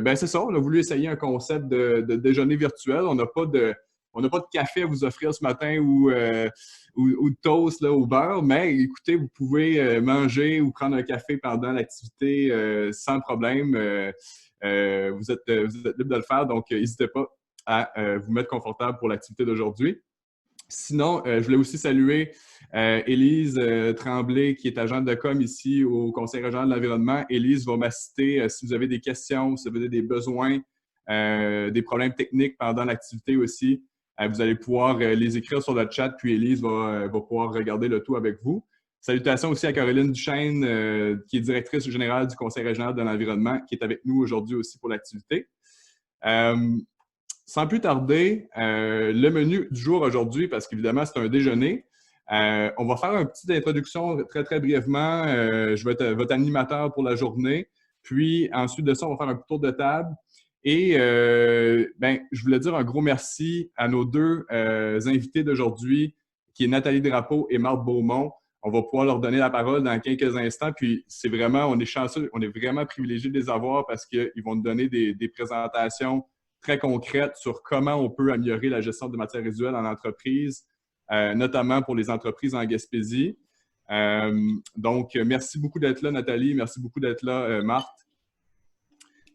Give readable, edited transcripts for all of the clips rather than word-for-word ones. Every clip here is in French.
ben c'est ça, on a voulu essayer un concept de déjeuner virtuel. On n'a pas de café à vous offrir ce matin ou de toast là, au beurre, mais écoutez, vous pouvez manger ou prendre un café pendant l'activité sans problème. Vous êtes libre de le faire, donc n'hésitez pas à vous mettre confortable pour l'activité d'aujourd'hui. Sinon, je voulais aussi saluer Élise Tremblay, qui est agente de com ici au Conseil régional de l'environnement. Élise va m'assister si vous avez des questions, si vous avez des besoins, des problèmes techniques pendant l'activité aussi. Vous allez pouvoir les écrire sur le chat, puis Élise va pouvoir regarder le tout avec vous. Salutations aussi à Caroline Duchesne, qui est directrice générale du Conseil régional de l'environnement, qui est avec nous aujourd'hui aussi pour l'activité. Sans plus tarder, le menu du jour aujourd'hui, parce qu'évidemment, c'est un déjeuner. On va faire une petite introduction très, très brièvement. Je vais être votre animateur pour la journée. Puis, ensuite de ça, on va faire un tour de table. Et je voulais dire un gros merci à nos deux invités d'aujourd'hui, qui est Nathalie Drapeau et Marthe Beaumont. On va pouvoir leur donner la parole dans quelques instants. Puis, c'est vraiment, on est chanceux, on est vraiment privilégiés de les avoir parce qu'ils vont nous donner des présentations très concrètes sur comment on peut améliorer la gestion de matières résiduelles en entreprise, notamment pour les entreprises en Gaspésie. Donc, merci beaucoup d'être là, Nathalie. Merci beaucoup d'être là, Marthe.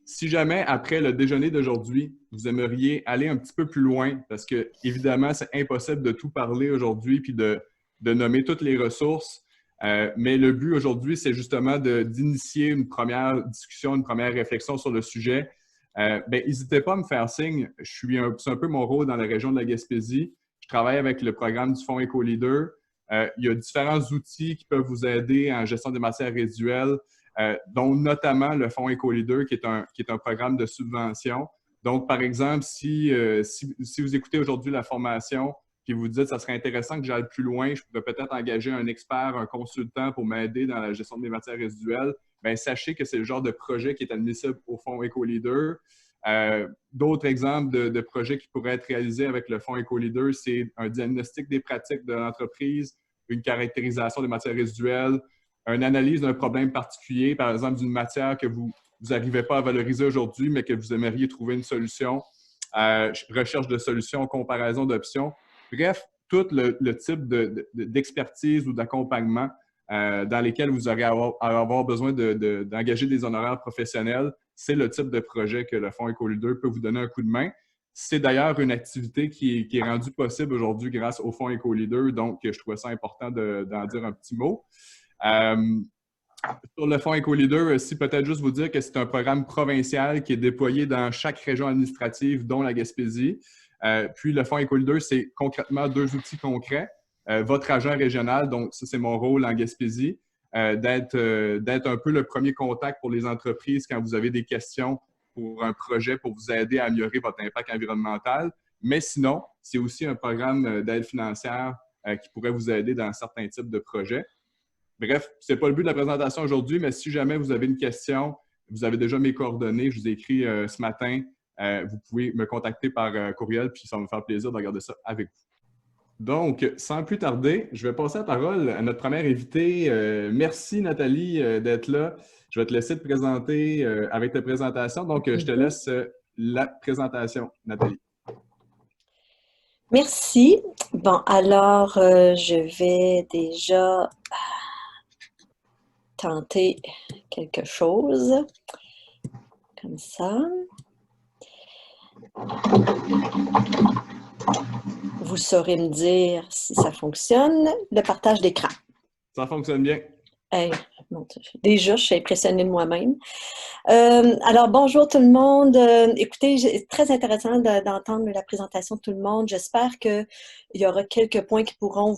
Si jamais, après le déjeuner d'aujourd'hui, vous aimeriez aller un petit peu plus loin, parce que, évidemment, c'est impossible de tout parler aujourd'hui puis de nommer toutes les ressources, mais le but aujourd'hui, c'est justement d'initier une première discussion, une première réflexion sur le sujet. N'hésitez pas à me faire signe. C'est un peu mon rôle dans la région de la Gaspésie. Je travaille avec le programme du Fonds EcoLeader. Il y a différents outils qui peuvent vous aider en gestion des matières résiduelles, dont notamment le Fonds EcoLeader, qui est un programme de subvention. Donc, par exemple, si vous écoutez aujourd'hui la formation puis vous dites que ça serait intéressant que j'aille plus loin, je pourrais peut-être engager un expert, un consultant pour m'aider dans la gestion des matières résiduelles, bien, sachez que c'est le genre de projet qui est admissible au Fonds EcoLeader. D'autres exemples de projets qui pourraient être réalisés avec le Fonds EcoLeader, c'est un diagnostic des pratiques de l'entreprise, une caractérisation des matières résiduelles, une analyse d'un problème particulier, par exemple d'une matière que vous n'arrivez pas à valoriser aujourd'hui, mais que vous aimeriez trouver une solution, recherche de solutions, comparaison d'options. Bref, tout le type d'expertise ou d'accompagnement dans lesquels vous aurez avoir besoin d'engager des honoraires professionnels, c'est le type de projet que le Fonds EcoLeader peut vous donner un coup de main. C'est d'ailleurs une activité qui est rendue possible aujourd'hui grâce au Fonds EcoLeader, donc je trouvais ça important d'en dire un petit mot. Sur le Fonds EcoLeader, aussi, peut-être juste vous dire que c'est un programme provincial qui est déployé dans chaque région administrative, dont la Gaspésie. Puis le Fonds EcoLeader, c'est concrètement deux outils concrets. Votre agent régional, donc ça, c'est mon rôle en Gaspésie, d'être un peu le premier contact pour les entreprises quand vous avez des questions pour un projet pour vous aider à améliorer votre impact environnemental. Mais sinon, c'est aussi un programme d'aide financière qui pourrait vous aider dans certains types de projets. Bref, ce n'est pas le but de la présentation aujourd'hui, mais si jamais vous avez une question, vous avez déjà mes coordonnées, je vous ai écrit ce matin, vous pouvez me contacter par courriel, puis ça va me faire plaisir de regarder ça avec vous. Donc, sans plus tarder, je vais passer la parole à notre première invitée. Merci Nathalie d'être là. Je vais te laisser te présenter avec ta présentation. Donc, je te laisse la présentation, Nathalie. Merci. Bon, alors, je vais déjà tenter quelque chose comme ça. Vous saurez me dire si ça fonctionne. Le partage d'écran. Ça fonctionne bien. Hey, bon, déjà, je suis impressionnée de moi-même. Alors, bonjour tout le monde. Écoutez, c'est très intéressant d'entendre la présentation de tout le monde. J'espère qu'il y aura quelques points qui pourront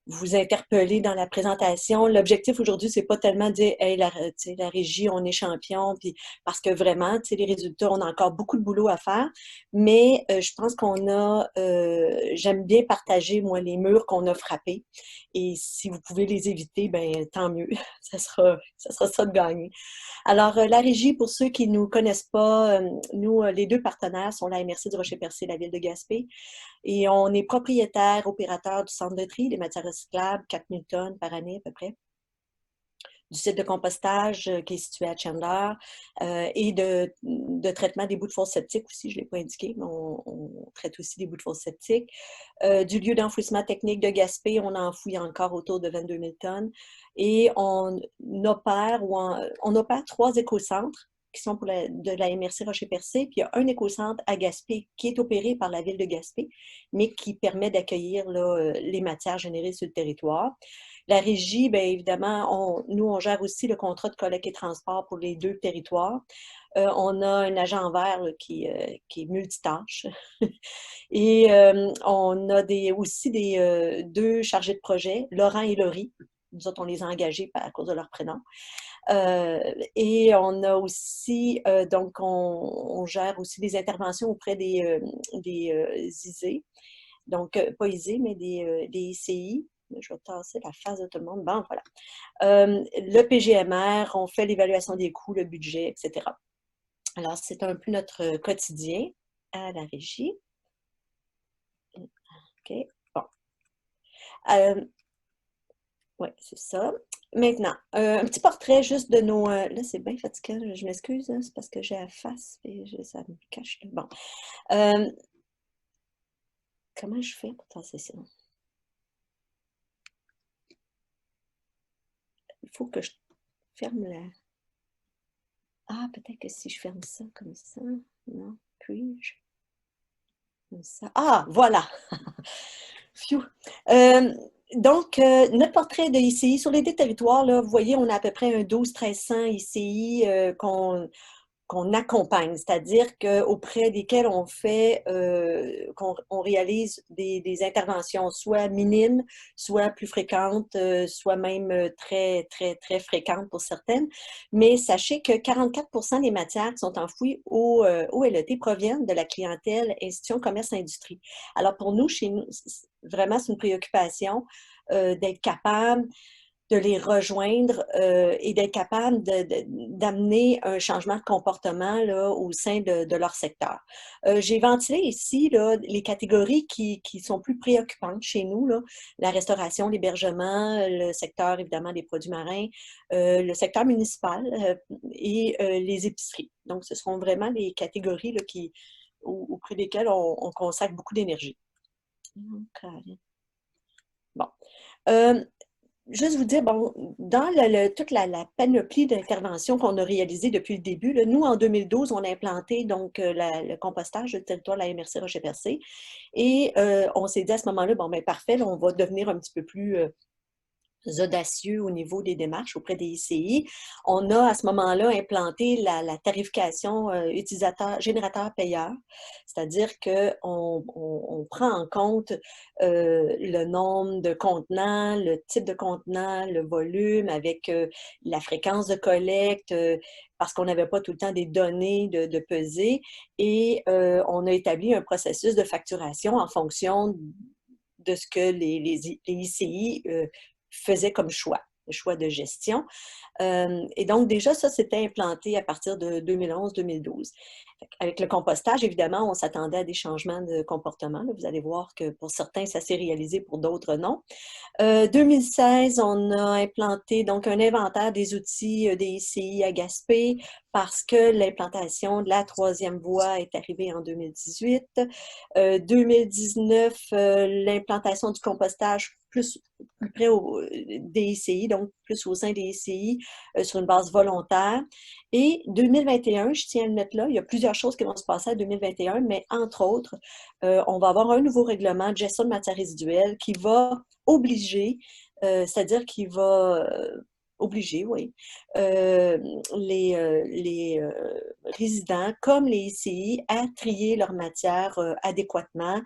vous interpeller dans la présentation. L'objectif aujourd'hui, c'est pas tellement de dire hey, la régie, on est champion, puis parce que vraiment, les résultats, on a encore beaucoup de boulot à faire. Mais je pense qu'on a j'aime bien partager, moi, les murs qu'on a frappés. Et si vous pouvez les éviter, ben tant mieux. ça sera ça de gagner. Alors, la régie, pour ceux qui ne nous connaissent pas, nous, les deux partenaires sont la MRC du Rocher-Percé et la Ville de Gaspé. Et on est propriétaire, opérateur du centre de tri des matières recyclables, 4000 tonnes par année à peu près. du site de compostage qui est situé à Chandler et de traitement des boues de fosse septique aussi, je ne l'ai pas indiqué, mais on traite aussi des bouts de fosse septique. Du lieu d'enfouissement technique de Gaspé, on enfouit encore autour de 22 000 tonnes. Et on opère 3 écocentres qui sont de la MRC Rocher-Percé, puis il y a un écocentre à Gaspé qui est opéré par la ville de Gaspé, mais qui permet d'accueillir les matières générées sur le territoire. La régie, bien évidemment, nous, on gère aussi le contrat de collecte et transport pour les 2 territoires. On a un agent vert là, qui est multitâche. Et on a aussi 2 chargés de projet, Laurent et Laurie. Nous autres, on les a engagés à cause de leur prénom. Et on a aussi, donc, on gère aussi des interventions auprès des ISE. Donc, pas ISE, mais des ICI. Je vais tasser la face de tout le monde. Bon, voilà. Le PGMR, on fait l'évaluation des coûts, le budget, etc. Alors, c'est un peu notre quotidien à la régie. OK, bon. Oui, c'est ça. Maintenant, un petit portrait juste de nos... là, c'est bien fatigant, je m'excuse, hein, c'est parce que j'ai la face et ça me cache. Bon. Comment je fais pour tasser ça? Il faut que je ferme la... Ah, peut-être que si je ferme ça comme ça, non, puis-je? Comme ça. Ah, voilà! Phew. Donc, notre portrait de ICI, sur les 2 territoires, là, vous voyez, on a à peu près un 12-1300 ICI qu'on accompagne, c'est-à-dire auprès desquels on fait, qu'on réalise des interventions soit minimes, soit plus fréquentes, soit même très, très, très fréquentes pour certaines. Mais sachez que 44% des matières qui sont enfouies au LET proviennent de la clientèle institution, commerce, industrie. Alors pour nous, chez nous, vraiment, c'est une préoccupation d'être capable de les rejoindre et d'être capable d'amener un changement de comportement là, au sein de leur secteur. J'ai ventilé ici là, les catégories qui sont plus préoccupantes chez nous, là, la restauration, l'hébergement, le secteur évidemment des produits marins, le secteur municipal et les épiceries. Donc, ce seront vraiment les catégories là, auprès desquelles on consacre beaucoup d'énergie. Bon. Juste vous dire, bon, dans toute la panoplie d'interventions qu'on a réalisées depuis le début, là, nous, en 2012, on a implanté donc le compostage du territoire de la MRC Rocher-Percé et on s'est dit à ce moment-là, bon, ben parfait, là, on va devenir un petit peu plus audacieux au niveau des démarches auprès des ICI. On a à ce moment-là implanté la tarification utilisateur, générateur, payeur, c'est-à-dire qu'on prend en compte le nombre de contenants, le type de contenant, le volume, avec la fréquence de collecte, parce qu'on n'avait pas tout le temps des données de peser, et on a établi un processus de facturation en fonction de ce que les ICI faisait comme choix, le choix de gestion. Et donc, déjà, ça, c'était implanté à partir de 2011-2012. Avec le compostage, évidemment, on s'attendait à des changements de comportement. Là, vous allez voir que pour certains, ça s'est réalisé, pour d'autres, non. 2016, on a implanté donc un inventaire des outils des ICI à Gaspé parce que l'implantation de la 3e voie est arrivée en 2018. 2019, l'implantation du compostage plus près des ICI, donc plus au sein des ICI sur une base volontaire. Et 2021, je tiens à le mettre là, il y a plusieurs choses qui vont se passer en 2021, mais entre autres, on va avoir un nouveau règlement de gestion de matières résiduelles qui va obliger, c'est-à-dire qu'il va obliger, oui, les résidents comme les ICI à trier leur matière adéquatement,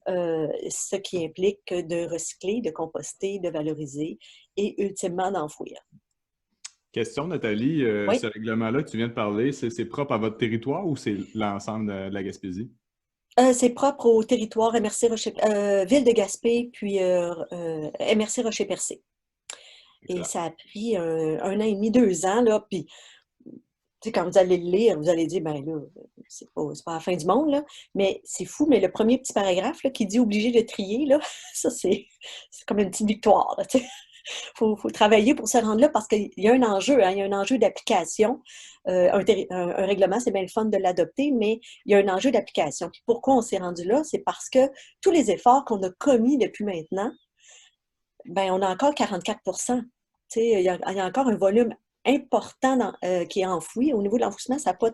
ce qui implique de recycler, de composter, de valoriser et ultimement d'enfouir. Question, Nathalie, Oui. ce règlement-là que tu viens de parler, c'est propre à votre territoire ou c'est l'ensemble de la Gaspésie? C'est propre au territoire MRC Ville de Gaspé, puis MRC Rocher-Percé. Et ça a pris 1 an et demi, 2 ans, là, puis quand vous allez le lire, vous allez dire, ben là, c'est pas la fin du monde, là, mais c'est fou, mais le premier petit paragraphe là, qui dit obligé de trier, là, ça c'est comme une petite victoire, là, faut travailler pour se rendre là parce qu'il y a un enjeu, hein, il y a un enjeu d'application. Un règlement, c'est bien le fun de l'adopter, mais il y a un enjeu d'application. Puis pourquoi on s'est rendu là? C'est parce que tous les efforts qu'on a commis depuis maintenant, ben on a encore 44 Tu sais, il y a encore un volume important qui est enfoui. Au niveau de l'enfouissement, ça n'a pas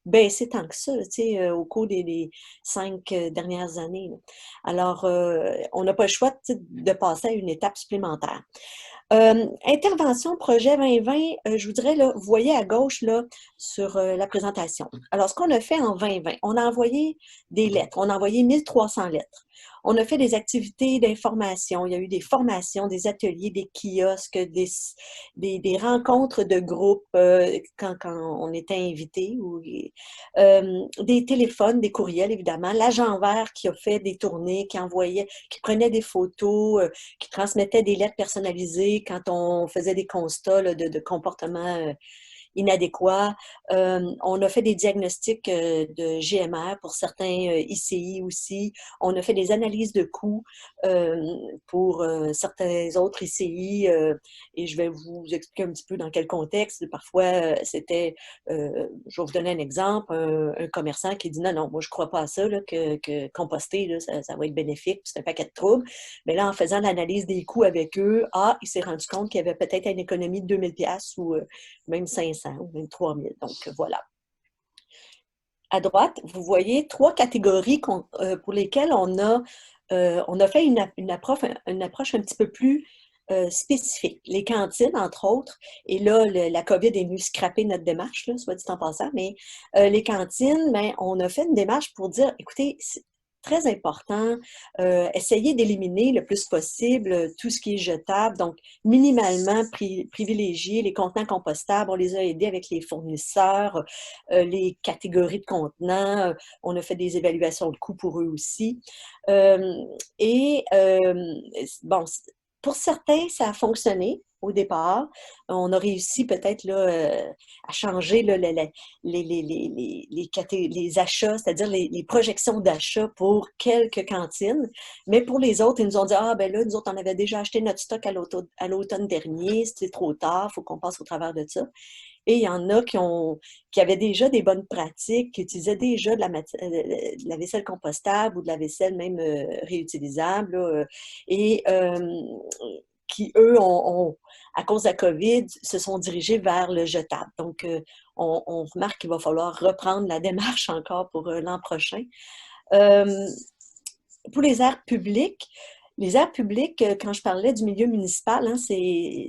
baissé tant que ça, tu sais, au cours des 5 dernières années. Là. Alors, on n'a pas le choix de passer à une étape supplémentaire. Intervention projet 2020, je vous dirais, là, vous voyez à gauche là, sur la présentation. Alors, ce qu'on a fait en 2020, on a envoyé des lettres. On a envoyé 1300 lettres. On a fait des activités d'information. Il y a eu des formations, des ateliers, des kiosques, des rencontres de groupe quand on était invité. Des téléphones, des courriels, évidemment. L'agent vert qui a fait des tournées, qui envoyait, qui prenait des photos, qui transmettait des lettres personnalisées quand on faisait des constats là, de comportement inadéquats. On a fait des diagnostics de GMR pour certains ICI aussi. On a fait des analyses de coûts pour certains autres ICI et je vais vous expliquer un petit peu dans quel contexte. Parfois, c'était, je vais vous donner un exemple, un commerçant qui dit non, moi je ne crois pas à ça, là, que composter, là, ça va être bénéfique, c'est un paquet de troubles. Mais là, en faisant l'analyse des coûts avec eux, il s'est rendu compte qu'il y avait peut-être une économie de 2000$ ou même 500 ou même 3000. Donc, voilà. À droite, vous voyez 3 catégories pour lesquelles on a fait une approche un petit peu plus spécifique. Les cantines, entre autres, et là, la COVID est venue scraper notre démarche, là, soit dit en passant, mais les cantines, ben, on a fait une démarche pour dire, écoutez, c'est très important, essayer d'éliminer le plus possible tout ce qui est jetable, donc minimalement privilégier les contenants compostables, on les a aidés avec les fournisseurs, les catégories de contenants, on a fait des évaluations de coûts pour eux aussi. Bon, pour certains, ça a fonctionné au départ. On a réussi peut-être là, à changer là, les achats, c'est-à-dire les projections d'achat pour quelques cantines. Mais pour les autres, ils nous ont dit, ben là, nous autres, on avait déjà acheté notre stock à l'automne dernier, c'était trop tard, il faut qu'on passe au travers de ça. Et il y en a qui avaient déjà des bonnes pratiques, qui utilisaient déjà de la vaisselle compostable ou de la vaisselle même réutilisable. Là, et qui, eux, à cause de la COVID, se sont dirigés vers le jetable. Donc, on remarque qu'il va falloir reprendre la démarche encore pour l'an prochain. Pour les aires publiques, quand je parlais du milieu municipal, hein,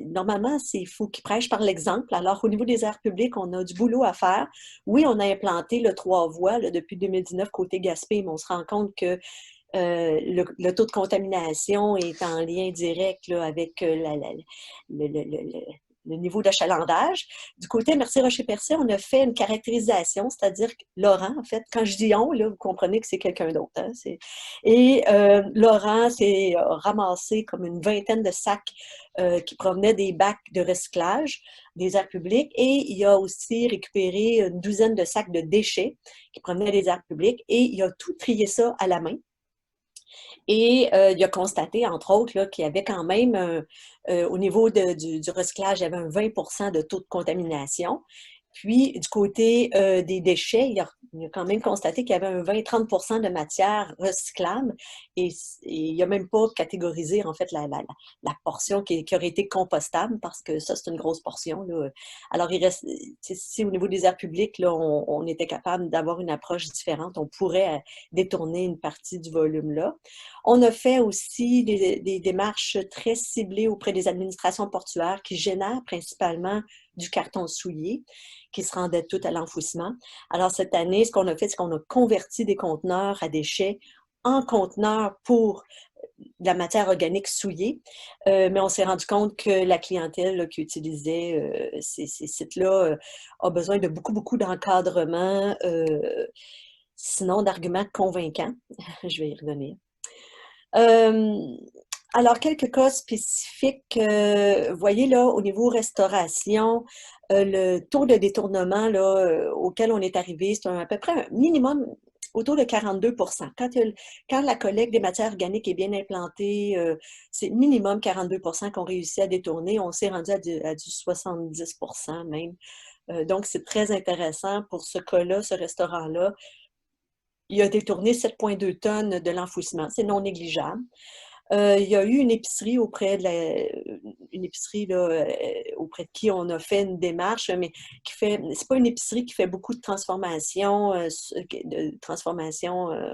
normalement, il faut qu'ils prêchent par l'exemple. Alors, au niveau des aires publiques, on a du boulot à faire. Oui, on a implanté le 3 voies là, depuis 2019 côté Gaspé, mais on se rend compte que le taux de contamination est en lien direct là, avec le niveau d'achalandage. Du côté Mercier-Rocher-Percé, on a fait une caractérisation, c'est-à-dire que Laurent, en fait, quand je dis on, là, vous comprenez que c'est quelqu'un d'autre. Hein, et Laurent s'est ramassé comme une vingtaine de sacs qui provenaient des bacs de recyclage des aires publiques et il a aussi récupéré une douzaine de sacs de déchets qui provenaient des aires publiques et il a tout trié ça à la main. Et il a constaté, entre autres, qu'il y avait quand même, au niveau du recyclage, il y avait un 20 de taux de contamination. Puis, du côté des déchets, il a quand même constaté qu'il y avait un 20-30 de matière recyclable et il n'a même pas catégorisé, en fait, la portion qui aurait été compostable parce que ça, c'est une grosse portion. Là. Alors, il reste, si au niveau des aires publiques, là, on était capable d'avoir une approche différente, on pourrait détourner une partie du volume-là. On a fait aussi des démarches très ciblées auprès des administrations portuaires qui génèrent principalement du carton souillé qui se rendait tout à l'enfouissement. Alors, cette année, ce qu'on a fait, c'est qu'on a converti des conteneurs à déchets en conteneurs pour de la matière organique souillée. Mais on s'est rendu compte que la clientèle là, qui utilisait ces sites-là a besoin de beaucoup, beaucoup d'encadrement, sinon d'arguments convaincants. Je vais y revenir. Alors, quelques cas spécifiques. Vous voyez là, au niveau restauration, le taux de détournement là, auquel on est arrivé, c'est à peu près un minimum autour de 42%. Quand la collecte des matières organiques est bien implantée, c'est minimum 42% qu'on réussit à détourner. On s'est rendu à du 70% même. Donc, c'est très intéressant pour ce cas-là, ce restaurant-là. Il a détourné 7,2 tonnes de l'enfouissement. C'est non négligeable. Il y a eu une épicerie auprès de auprès de qui on a fait une démarche, mais c'est pas une épicerie qui fait beaucoup de transformation,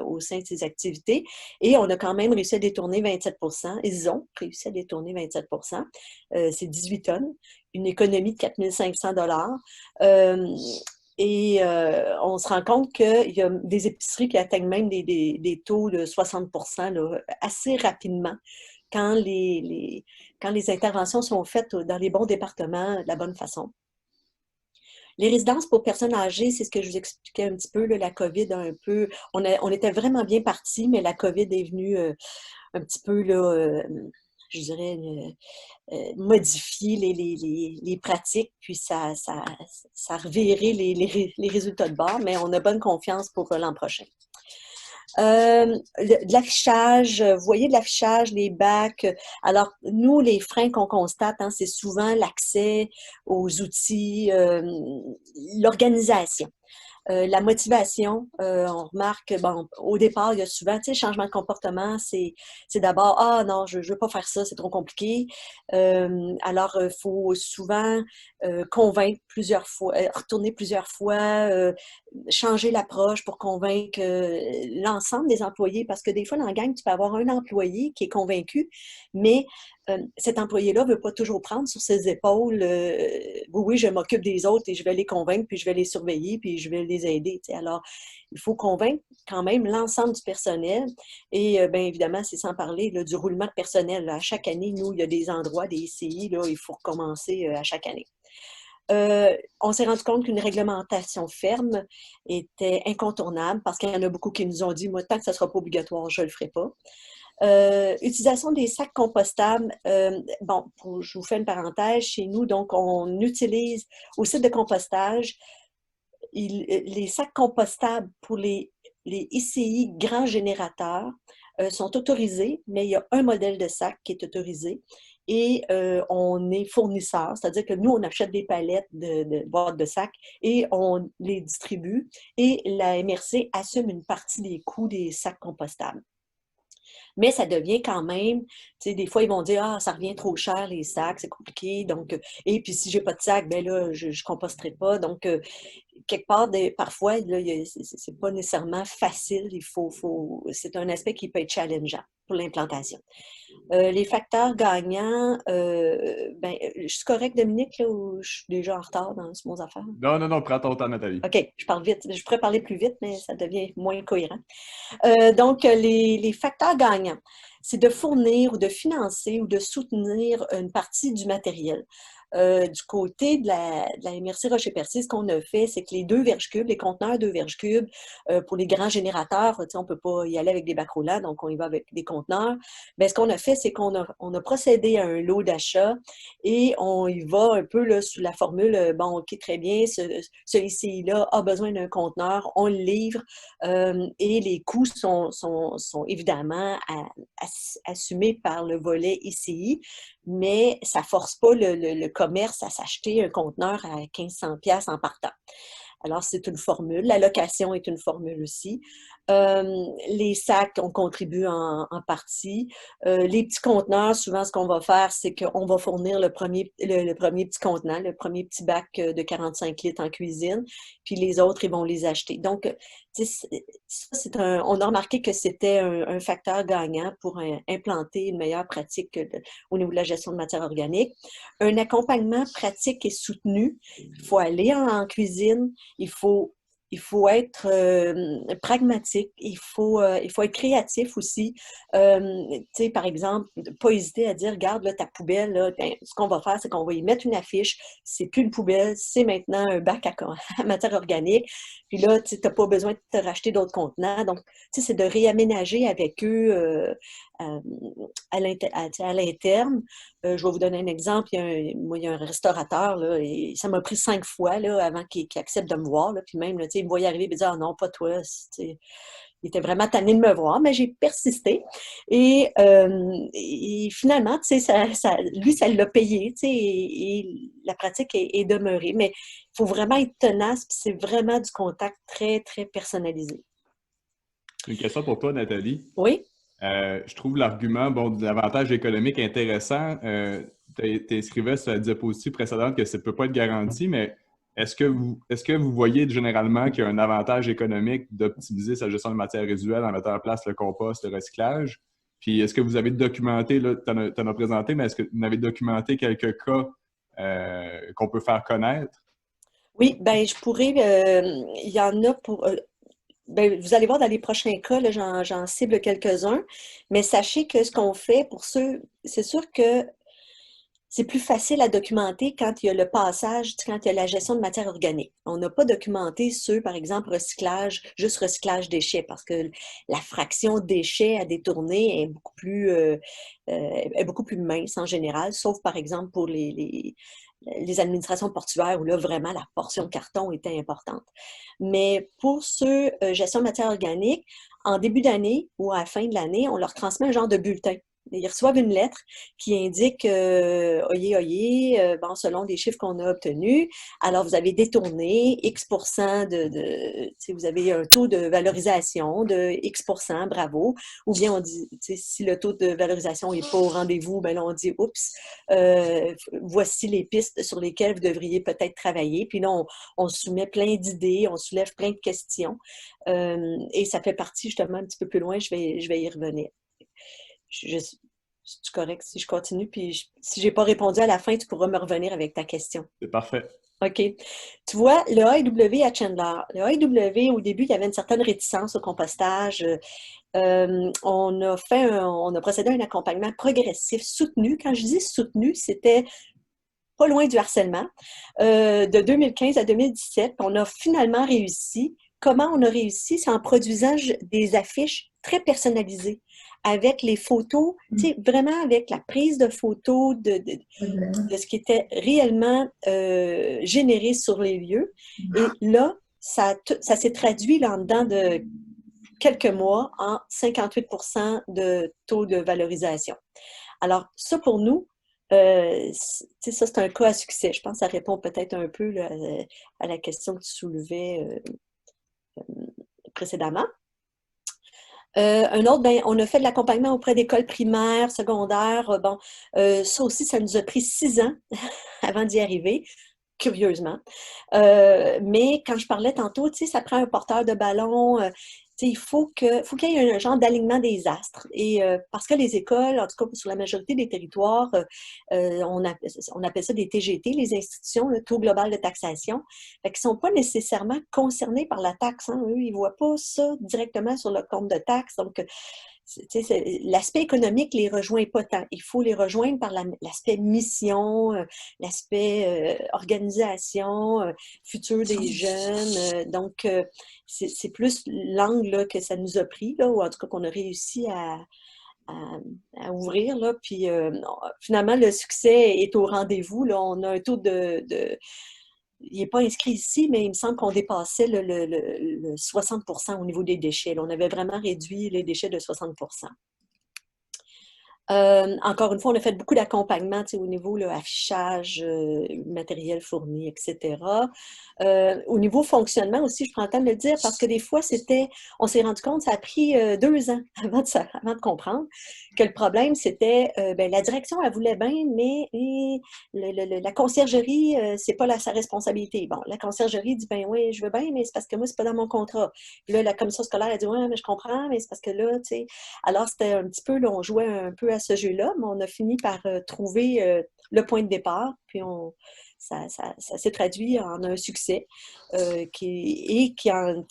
au sein de ses activités. Et on a quand même réussi à détourner 27%. Ils ont réussi à détourner 27%. C'est 18 tonnes, une économie de 4 500 on se rend compte qu'il y a des épiceries qui atteignent même des taux de 60% là, assez rapidement quand quand les interventions sont faites dans les bons départements de la bonne façon. Les résidences pour personnes âgées, c'est ce que je vous expliquais un petit peu, là, la COVID on était vraiment bien partis, mais la COVID est venue un petit peu, là, je dirais, modifier les pratiques, puis ça a reviré les résultats de bord, mais on a bonne confiance pour l'an prochain. De l'affichage, vous voyez de l'affichage, les bacs. Alors, nous, les freins qu'on constate, hein, c'est souvent l'accès aux outils, l'organisation. La motivation, on remarque, bon, au départ, il y a souvent, tu sais, changement de comportement, c'est d'abord, ah non, je veux pas faire ça, c'est trop compliqué. Alors, il faut souvent convaincre plusieurs fois, retourner plusieurs fois, changer l'approche pour convaincre l'ensemble des employés, parce que des fois, dans la gang, tu peux avoir un employé qui est convaincu, mais cet employé-là ne veut pas toujours prendre sur ses épaules oui, je m'occupe des autres et je vais les convaincre, puis je vais les surveiller, puis je vais les aider. T'sais. Alors, il faut convaincre quand même l'ensemble du personnel. Et bien évidemment, c'est sans parler là, du roulement de personnel. Là. À chaque année, nous, il y a des endroits, des ICI, là, il faut recommencer à chaque année. On s'est rendu compte qu'une réglementation ferme était incontournable parce qu'il y en a beaucoup qui nous ont dit, moi, tant que ça ne sera pas obligatoire, je ne le ferai pas. Utilisation des sacs compostables. Bon, je vous fais une parenthèse. Chez nous, donc, on utilise au site de compostage les sacs compostables pour les ICI grands générateurs sont autorisés, mais il y a un modèle de sac qui est autorisé et on est fournisseur, c'est-à-dire que nous, on achète des palettes de boîtes de sacs et on les distribue et la MRC assume une partie des coûts des sacs compostables. Mais ça devient quand même, tu sais, des fois, ils vont dire, ah, ça revient trop cher, les sacs, c'est compliqué. Donc, et puis si j'ai pas de sac, ben là, je composterai pas. Donc, quelque part, parfois, là, c'est pas nécessairement facile. C'est un aspect qui peut être challengeant pour l'implantation. Les facteurs gagnants, je suis correcte, Dominique, là, ou je suis déjà en retard dans ce mot affaires? Non, non, non, prends ton temps, Nathalie. OK, je parle vite. Je pourrais parler plus vite, mais ça devient moins cohérent. Donc, les facteurs gagnants, c'est de fournir ou de financer ou de soutenir une partie du matériel. Du côté de la MRC Rocher-Percé, ce qu'on a fait, c'est que les 2 verges cubes, les conteneurs 2 verges cubes, pour les grands générateurs, on ne peut pas y aller avec des bacs roulants, donc on y va avec des conteneurs. Bien, ce qu'on a fait, c'est qu'on a procédé à un lot d'achat et on y va un peu là, sous la formule, bon, OK, très bien, ce ICI-là a besoin d'un conteneur, on le livre et les coûts sont évidemment assumés par le volet ICI, mais ça ne force pas le commerce à s'acheter un conteneur à 1500$ en partant. Alors, c'est une formule. La location est une formule aussi. Les sacs, on contribue en partie. Les petits conteneurs, souvent, ce qu'on va faire, c'est qu'on va fournir le premier petit contenant, le premier petit bac de 45 litres en cuisine, puis les autres, ils vont les acheter. Donc, on a remarqué que c'était un facteur gagnant pour implanter une meilleure pratique au niveau de la gestion de matières organiques. Un accompagnement pratique et soutenu. Il faut aller en cuisine, il faut être pragmatique, il faut être créatif aussi. Tu sais, par exemple, pas hésiter à dire, regarde, là, ta poubelle, là, ce qu'on va faire, c'est qu'on va y mettre une affiche. C'est plus une poubelle, c'est maintenant un bac à matière organique. Puis là, tu n'as pas besoin de te racheter d'autres contenants. Donc, tu sais, c'est de réaménager avec eux à l'interne. Je vais vous donner un exemple. Il y a un restaurateur, là, et ça m'a pris 5 fois là, avant qu'il accepte de me voir. Là, puis même, là, il me voyait arriver et disait « Ah non, pas toi. » Il était vraiment tanné de me voir, mais j'ai persisté. Et finalement, lui, ça l'a payé, et la pratique est demeurée. Mais il faut vraiment être tenace, puis c'est vraiment du contact très, très personnalisé. Une question pour toi, Nathalie. Oui? Je trouve l'argument de l'avantage économique intéressant. Tu inscrivais sur la diapositive précédente que ça ne peut pas être garanti, mais est-ce que vous voyez généralement qu'il y a un avantage économique d'optimiser sa gestion de matières résiduelles en mettant en place le compost, le recyclage? Puis est-ce que vous avez documenté, là, tu en as présenté, mais est-ce que vous avez documenté quelques cas qu'on peut faire connaître? Oui, ben je pourrais. Il y en a pour. Ben, vous allez voir dans les prochains cas, là, j'en cible quelques-uns. Mais sachez que ce qu'on fait pour ceux, c'est sûr que c'est plus facile à documenter quand il y a le passage, quand il y a la gestion de matière organique. On n'a pas documenté ceux, par exemple, recyclage, juste recyclage déchets, parce que la fraction déchets à détourner est beaucoup plus mince en général, sauf par exemple pour les administrations portuaires où là, vraiment, la portion carton était importante. Mais pour ceux, gestion de matière organique, en début d'année ou à la fin de l'année, on leur transmet un genre de bulletin. Ils reçoivent une lettre qui indique oyez, oyez, bon, selon les chiffres qu'on a obtenus, alors vous avez détourné X% vous avez un taux de valorisation de X%, bravo. Ou bien on dit, si le taux de valorisation n'est pas au rendez-vous, ben là on dit oups, voici les pistes sur lesquelles vous devriez peut-être travailler. Puis là, on soumet plein d'idées, on soulève plein de questions. Et ça fait partie justement un petit peu plus loin, je vais y revenir. C'est correct si je continue, puis si je n'ai pas répondu à la fin, tu pourras me revenir avec ta question. C'est parfait. OK. Tu vois, le AEW à Chandler. Le AEW, au début, il y avait une certaine réticence au compostage. On a procédé à un accompagnement progressif, soutenu. Quand je dis soutenu, c'était pas loin du harcèlement, de 2015 à 2017. On a finalement réussi. Comment on a réussi? C'est en produisant des affiches très personnalisées, avec les photos, tu sais, vraiment avec la prise de photos de ce qui était réellement généré sur les lieux. Et là, ça s'est traduit là, en dedans de quelques mois en 58% de taux de valorisation. Alors, ça pour nous, ça, c'est un cas à succès. Je pense que ça répond peut-être un peu là, à la question que tu soulevais précédemment. Un autre, ben, on a fait de l'accompagnement auprès d'écoles primaires, secondaires. Bon, ça aussi, ça nous a pris 6 ans avant d'y arriver, curieusement. Mais quand je parlais tantôt, tu sais, ça prend un porteur de ballon. Il faut qu'il y ait un genre d'alignement des astres. Et parce que les écoles, en tout cas sur la majorité des territoires, on appelle ça des TGT, les institutions, le taux global de taxation, qui ne sont pas nécessairement concernés par la taxe. Hein. Eux, ils ne voient pas ça directement sur le compte de taxe. Donc, l'aspect économique les rejoint pas tant. Il faut les rejoindre par l'aspect mission, l'aspect organisation, futur des jeunes. Donc, c'est plus l'angle que ça nous a pris, là, ou en tout cas qu'on a réussi à ouvrir. Là. Puis finalement, le succès est au rendez-vous. Là. On a un taux il n'est pas inscrit ici, mais il me semble qu'on dépassait le 60% au niveau des déchets. Là, on avait vraiment réduit les déchets de 60%. Encore une fois, on a fait beaucoup d'accompagnement au niveau là, affichage, matériel fourni, etc. Au niveau fonctionnement aussi, je prends le temps de le dire, parce que des fois, on s'est rendu compte, ça a pris 2 ans avant de comprendre que le problème, c'était ben, la direction, elle voulait bien, mais la conciergerie, c'est pas sa responsabilité. Bon, la conciergerie dit, ben oui, je veux bien, mais c'est parce que moi, c'est pas dans mon contrat. Puis là, la commission scolaire, elle dit, ouais, mais je comprends, mais c'est parce que là, tu sais. Alors, c'était un petit peu, là, on jouait un peu à ce jeu-là, mais on a fini par trouver le point de départ, puis ça s'est traduit en un succès qui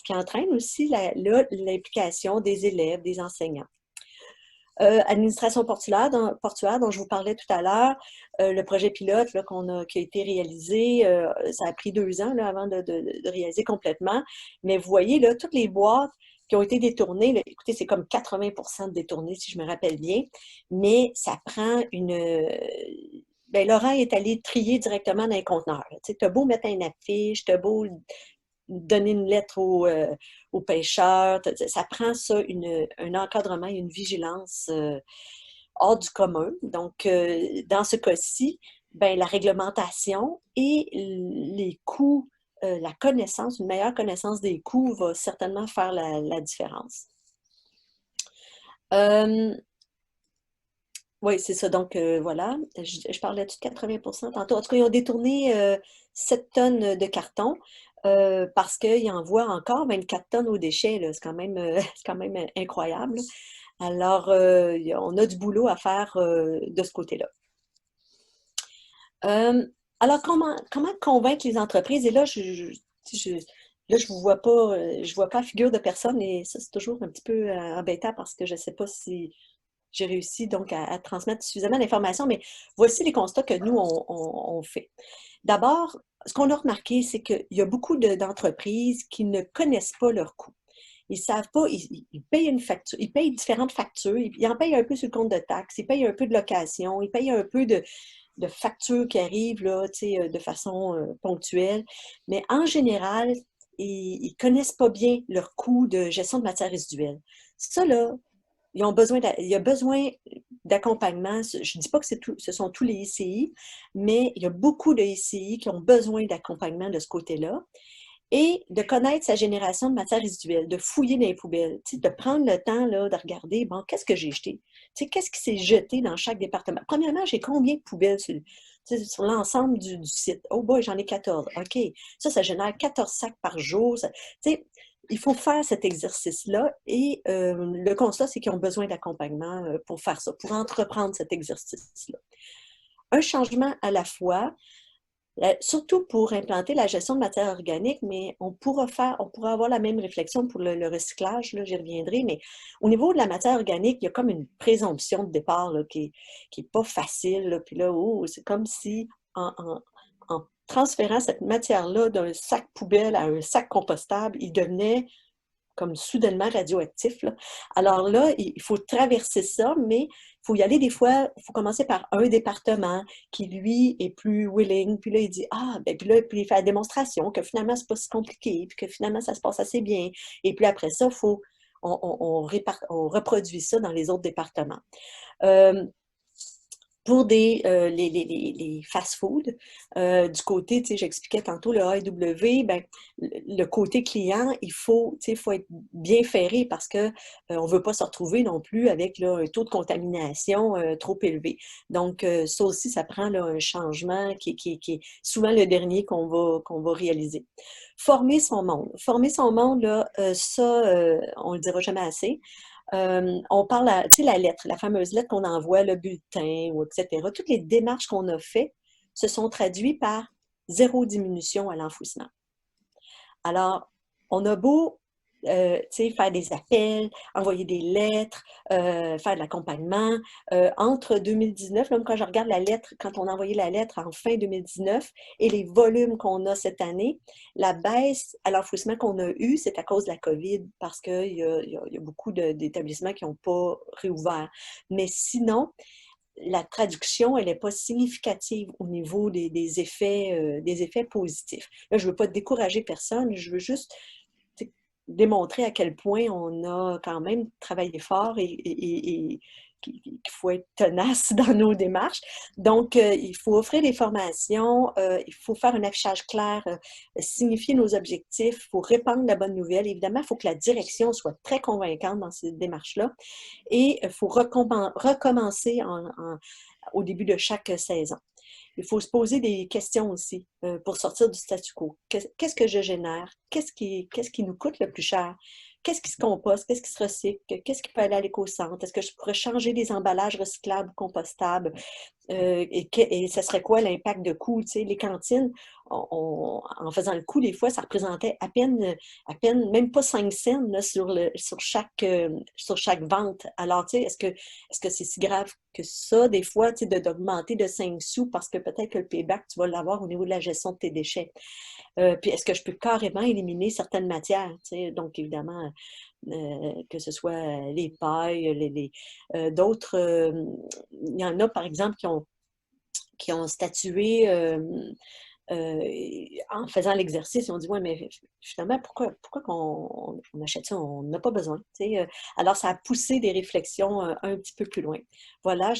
entraîne aussi l'implication des élèves, des enseignants. Administration portuaire dont je vous parlais tout à l'heure, le projet pilote là, qui a été réalisé, ça a pris 2 ans là, avant de réaliser complètement, mais vous voyez, là, toutes les boîtes qui ont été détournées, là, écoutez, c'est comme 80% de détournés, si je me rappelle bien, mais ça prend ben, Laurent est allé trier directement dans les conteneurs. Tu as beau mettre une affiche, tu as beau donner une lettre aux pêcheurs. Ça prend ça, un encadrement et une vigilance hors du commun. Donc, dans ce cas-ci, ben, la réglementation et les coûts, la connaissance, une meilleure connaissance des coûts va certainement faire la différence. Oui, c'est ça. Donc, voilà. Je parlais de 80% tantôt. En tout cas, ils ont détourné 7 tonnes de carton parce qu'ils envoient encore 24 tonnes aux déchets. C'est quand même, c'est quand même incroyable. Alors, on a du boulot à faire de ce côté-là. Alors, comment convaincre les entreprises? Et là, là, je ne vois pas, je vois pas la figure de personne et ça, c'est toujours un petit peu embêtant parce que je ne sais pas si j'ai réussi donc à transmettre suffisamment d'informations, mais voici les constats que nous, on fait. D'abord, ce qu'on a remarqué, c'est qu'il y a beaucoup d'entreprises qui ne connaissent pas leurs coûts. Ils ne savent pas, ils payent une facture, ils payent différentes factures, ils en payent un peu sur le compte de taxes, ils payent un peu de location, ils payent un peu de factures qui arrivent là, de façon ponctuelle. Mais en général, ils ne connaissent pas bien leurs coûts de gestion de matières résiduelles. Ça, là, il y a besoin d'accompagnement. Je ne dis pas que ce sont tous les ICI, mais il y a beaucoup de ICI qui ont besoin d'accompagnement de ce côté-là. Et de connaître sa génération de matières résiduelles, de fouiller dans les poubelles, de prendre le temps là, de regarder, bon, qu'est-ce que j'ai jeté? Qu'est-ce qui s'est jeté dans chaque département? Premièrement, j'ai combien de poubelles sur l'ensemble du site? Oh boy, j'en ai 14. OK. Ça génère 14 sacs par jour. Il faut faire cet exercice-là et le constat, c'est qu'ils ont besoin d'accompagnement pour faire ça, pour entreprendre cet exercice-là. Un changement à la fois, surtout pour implanter la gestion de matière organique, mais on pourra avoir la même réflexion pour le recyclage, là, j'y reviendrai, mais au niveau de la matière organique, il y a comme une présomption de départ là, qui est pas facile, là, puis là, oh, c'est comme si en transférant cette matière-là d'un sac poubelle à un sac compostable, il devenait comme soudainement radioactif, là. Alors là, il faut traverser ça, mais il faut y aller des fois, il faut commencer par un département qui, lui, est plus willing, puis là, il dit, ah, ben, puis là, puis il fait la démonstration que finalement, c'est pas si compliqué, puis que finalement, ça se passe assez bien. Et puis après ça, on reproduit ça dans les autres départements. Pour les fast-foods, du côté, tu sais, j'expliquais tantôt le AEW, ben, le côté client, faut être bien ferré parce que on ne veut pas se retrouver non plus avec là, un taux de contamination trop élevé. Donc, ça aussi, ça prend là, un changement qui est souvent le dernier qu'on va réaliser. Former son monde. Former son monde, là, ça, on ne le dira jamais assez. On parle, tu sais, la lettre, la fameuse lettre qu'on envoie, le bulletin, ou etc. Toutes les démarches qu'on a faites se sont traduites par zéro diminution à l'enfouissement. Alors, on a beau faire des appels, envoyer des lettres, faire de l'accompagnement. Entre 2019, là, quand je regarde la lettre, quand on a envoyé la lettre en fin 2019 et les volumes qu'on a cette année, la baisse à l'enfouissement qu'on a eue, c'est à cause de la COVID parce qu'il y a beaucoup d'établissements qui n'ont pas réouvert. Mais sinon, la traduction, elle n'est pas significative au niveau des effets positifs. Là, je ne veux pas décourager personne, je veux juste démontrer à quel point on a quand même travaillé fort et qu'il faut être tenace dans nos démarches. Donc, il faut offrir des formations, il faut faire un affichage clair, signifier nos objectifs, il faut répandre la bonne nouvelle. Évidemment, il faut que la direction soit très convaincante dans ces démarches-là et il faut recommencer au début de chaque saison. Il faut se poser des questions aussi pour sortir du statu quo. Qu'est-ce que je génère? Qu'est-ce qui nous coûte le plus cher? Qu'est-ce qui se composte? Qu'est-ce qui se recycle? Qu'est-ce qui peut aller à l'éco-centre? Est-ce que je pourrais changer des emballages recyclables ou compostables? Et ça serait quoi l'impact de coût? Tu sais, les cantines, en faisant le coût, des fois, ça représentait à peine même pas 5 cents là, sur chaque vente. Alors, tu sais, est-ce que c'est si grave que ça, des fois, tu sais, d'augmenter de 5 sous parce que peut-être que le payback, tu vas l'avoir au niveau de la gestion de tes déchets? Puis est-ce que je peux carrément éliminer certaines matières? Tu sais? Donc, évidemment, que ce soit les pailles, d'autres. Il y en a, par exemple, qui ont statué en faisant l'exercice, on dit, ouais, mais finalement, pourquoi on achète ça? On n'a pas besoin. Alors, ça a poussé des réflexions un petit peu plus loin. Voilà.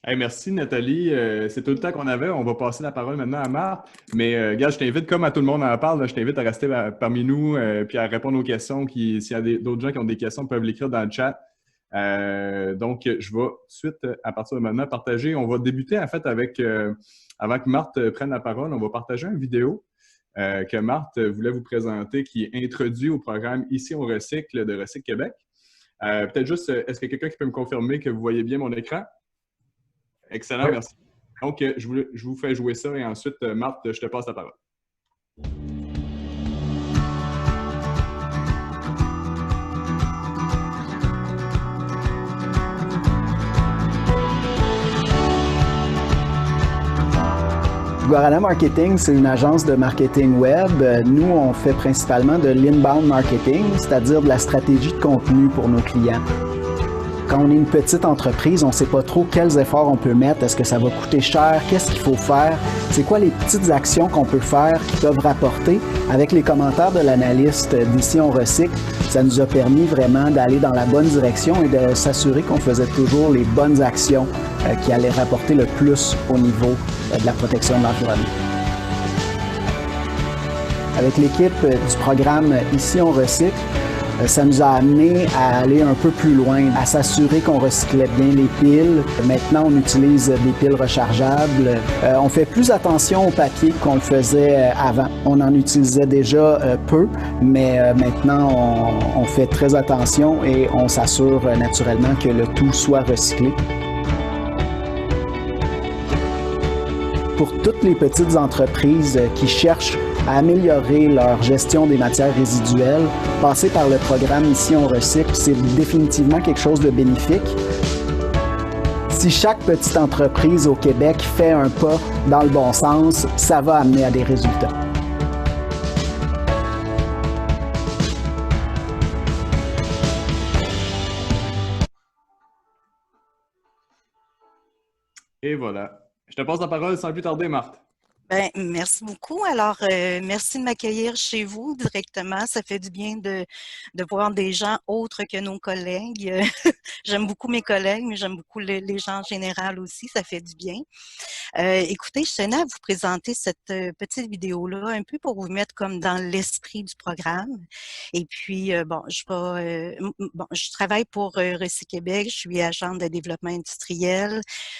Hey, merci Nathalie. C'est tout le temps qu'on avait. On va passer la parole maintenant à Marthe. Mais gars, je t'invite, comme à tout le monde en parle, là, je t'invite à rester parmi nous puis à répondre aux questions. S'il y a d'autres gens qui ont des questions, ils peuvent l'écrire dans le chat. Donc, je vais tout de suite, à partir de maintenant, partager. On va débuter en fait avec, avant que Marthe prenne la parole, on va partager une vidéo que Marthe voulait vous présenter qui est introduit au programme Ici on recycle de Recycle Québec. Peut-être juste, est-ce qu'il y a quelqu'un qui peut me confirmer que vous voyez bien mon écran? Excellent, Oui. merci. Donc, je vous fais jouer ça et ensuite, Marthe, je te passe la parole. Guarana Marketing, c'est une agence de marketing web. Nous, on fait principalement de l'inbound marketing, c'est-à-dire de la stratégie de contenu pour nos clients. Quand on est une petite entreprise, on ne sait pas trop quels efforts on peut mettre. Est-ce que ça va coûter cher? Qu'est-ce qu'il faut faire? C'est quoi les petites actions qu'on peut faire qui peuvent rapporter? Avec les commentaires de l'analyste d'Ici on recycle, ça nous a permis vraiment d'aller dans la bonne direction et de s'assurer qu'on faisait toujours les bonnes actions qui allaient rapporter le plus au niveau de la protection de l'environnement. Avec l'équipe du programme Ici on recycle, ça nous a amené à aller un peu plus loin, à s'assurer qu'on recyclait bien les piles. Maintenant, on utilise des piles rechargeables. On fait plus attention au papier qu'on le faisait avant. On en utilisait déjà peu, mais maintenant, on fait très attention et on s'assure naturellement que le tout soit recyclé. Pour toutes les petites entreprises qui cherchent à améliorer leur gestion des matières résiduelles, passer par le programme Ici on recycle, c'est définitivement quelque chose de bénéfique. Si chaque petite entreprise au Québec fait un pas dans le bon sens, ça va amener à des résultats. Et voilà. Je te passe la parole sans plus tarder, Marthe. Ben, merci beaucoup. Alors, merci de m'accueillir chez vous directement. Ça fait du bien de voir des gens autres que nos collègues. J'aime beaucoup mes collègues, mais j'aime beaucoup les gens en général aussi. Ça fait du bien. Écoutez, je tenais à vous présenter cette petite vidéo-là un peu pour vous mettre comme dans l'esprit du programme. Et puis, je travaille pour Recycle Québec. Je suis agente de développement industriel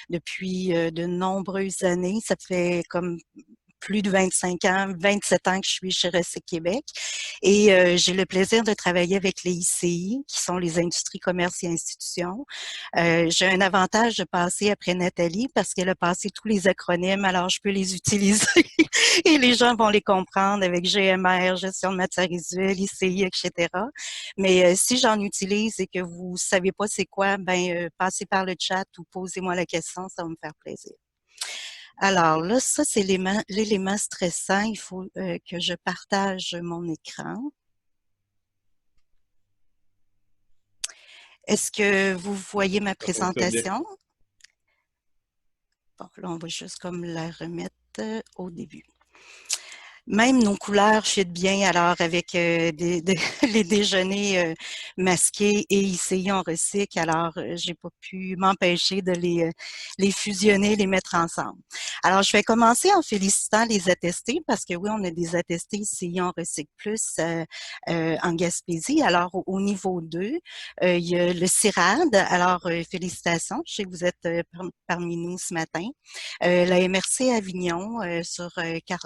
depuis de nombreuses années. Ça fait comme plus de 25 ans, 27 ans que je suis chez Recycle Québec. Et j'ai le plaisir de travailler avec les ICI, qui sont les industries, commerces et institutions. J'ai un avantage de passer après Nathalie parce qu'elle a passé tous les acronymes, alors je peux les utiliser et les gens vont les comprendre avec GMR, gestion de matières résiduelles, ICI, etc. Mais si j'en utilise et que vous savez pas c'est quoi, passez par le chat ou posez-moi la question, ça va me faire plaisir. Alors là, ça, c'est l'élément stressant. Il faut que je partage mon écran. Est-ce que vous voyez ma présentation? Bon, là, on va juste comme la remettre au début. Même nos couleurs fit bien, alors avec les déjeuners masqués et ICI on recycle, alors j'ai pas pu m'empêcher de les fusionner, les mettre ensemble. Alors, je vais commencer en félicitant les attestés, parce que oui, on a des attestés ICI on recycle plus en Gaspésie. Alors, au niveau 2, il y a le CIRAD, alors félicitations, je sais que vous êtes parmi nous ce matin. La MRC Avignon sur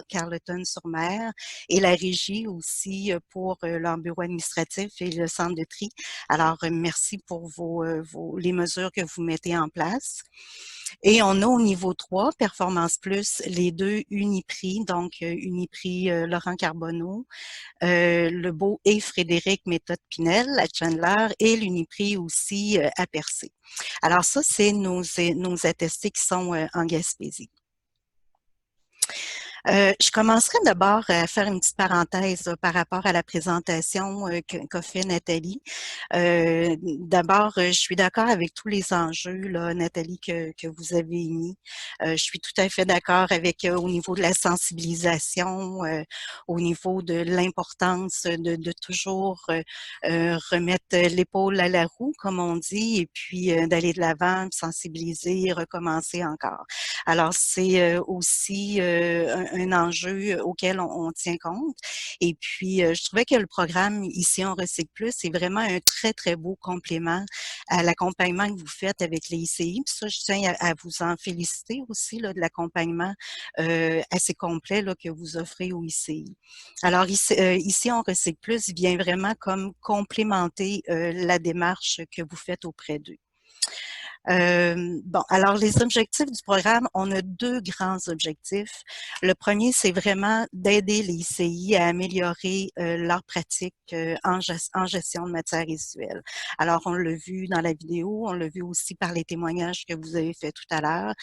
Carleton-sur-Mer et la régie aussi pour leur bureau administratif et le centre de tri. Alors, merci pour les mesures que vous mettez en place. Et on a au niveau 3, Performance Plus, les deux Uniprix, donc Uniprix Laurent Carbonneau, Lebeau et Frédéric Méthode Pinel à Chandler et l'Uniprix aussi à Percé. Alors ça, c'est nos attestés qui sont en Gaspésie. Je commencerai d'abord à faire une petite parenthèse par rapport à la présentation qu'a fait Nathalie. D'abord, je suis d'accord avec tous les enjeux, là, Nathalie, que vous avez émis. Je suis tout à fait d'accord avec au niveau de la sensibilisation, au niveau de l'importance de toujours remettre l'épaule à la roue, comme on dit, et puis d'aller de l'avant, sensibiliser, recommencer encore. Alors, c'est aussi un enjeu auquel on tient compte. Et puis, je trouvais que le programme Ici on recycle plus, c'est vraiment un très, très beau complément à l'accompagnement que vous faites avec les ICI. Puis ça, je tiens à vous en féliciter aussi là, de l'accompagnement assez complet là, que vous offrez aux ICI. Alors, ici on recycle plus vient vraiment comme complémenter la démarche que vous faites auprès d'eux. Bon, alors les objectifs du programme, on a deux grands objectifs. Le premier, c'est vraiment d'aider les ICI à améliorer leurs pratiques en gestion de matières résiduelles. Alors, on l'a vu dans la vidéo, on l'a vu aussi par les témoignages que vous avez fait tout à l'heure.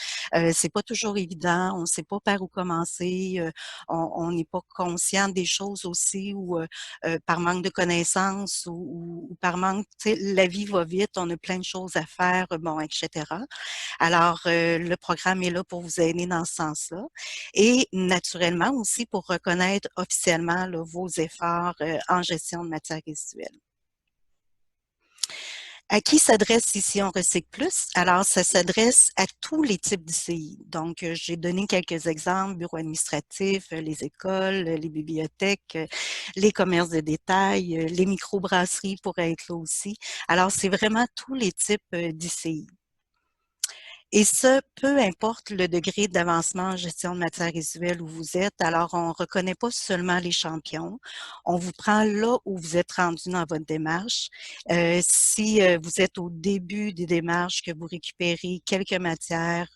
C'est pas toujours évident, on ne sait pas par où commencer, on n'est pas conscient des choses aussi ou par manque de connaissances ou par manque, tu sais, la vie va vite, on a plein de choses à faire, bon, etc. Alors, le programme est là pour vous aider dans ce sens-là et naturellement aussi pour reconnaître officiellement là, vos efforts en gestion de matières résiduelles. À qui s'adresse Ici on recycle plus? Alors, ça s'adresse à tous les types d'ICI. Donc, j'ai donné quelques exemples, bureaux administratifs, les écoles, les bibliothèques, les commerces de détail, les microbrasseries pourraient être là aussi. Alors, c'est vraiment tous les types d'ICI. Et ce, peu importe le degré d'avancement en gestion de matières résiduelles où vous êtes, alors on ne reconnaît pas seulement les champions, on vous prend là où vous êtes rendu dans votre démarche. Si vous êtes au début des démarches, que vous récupérez quelques matières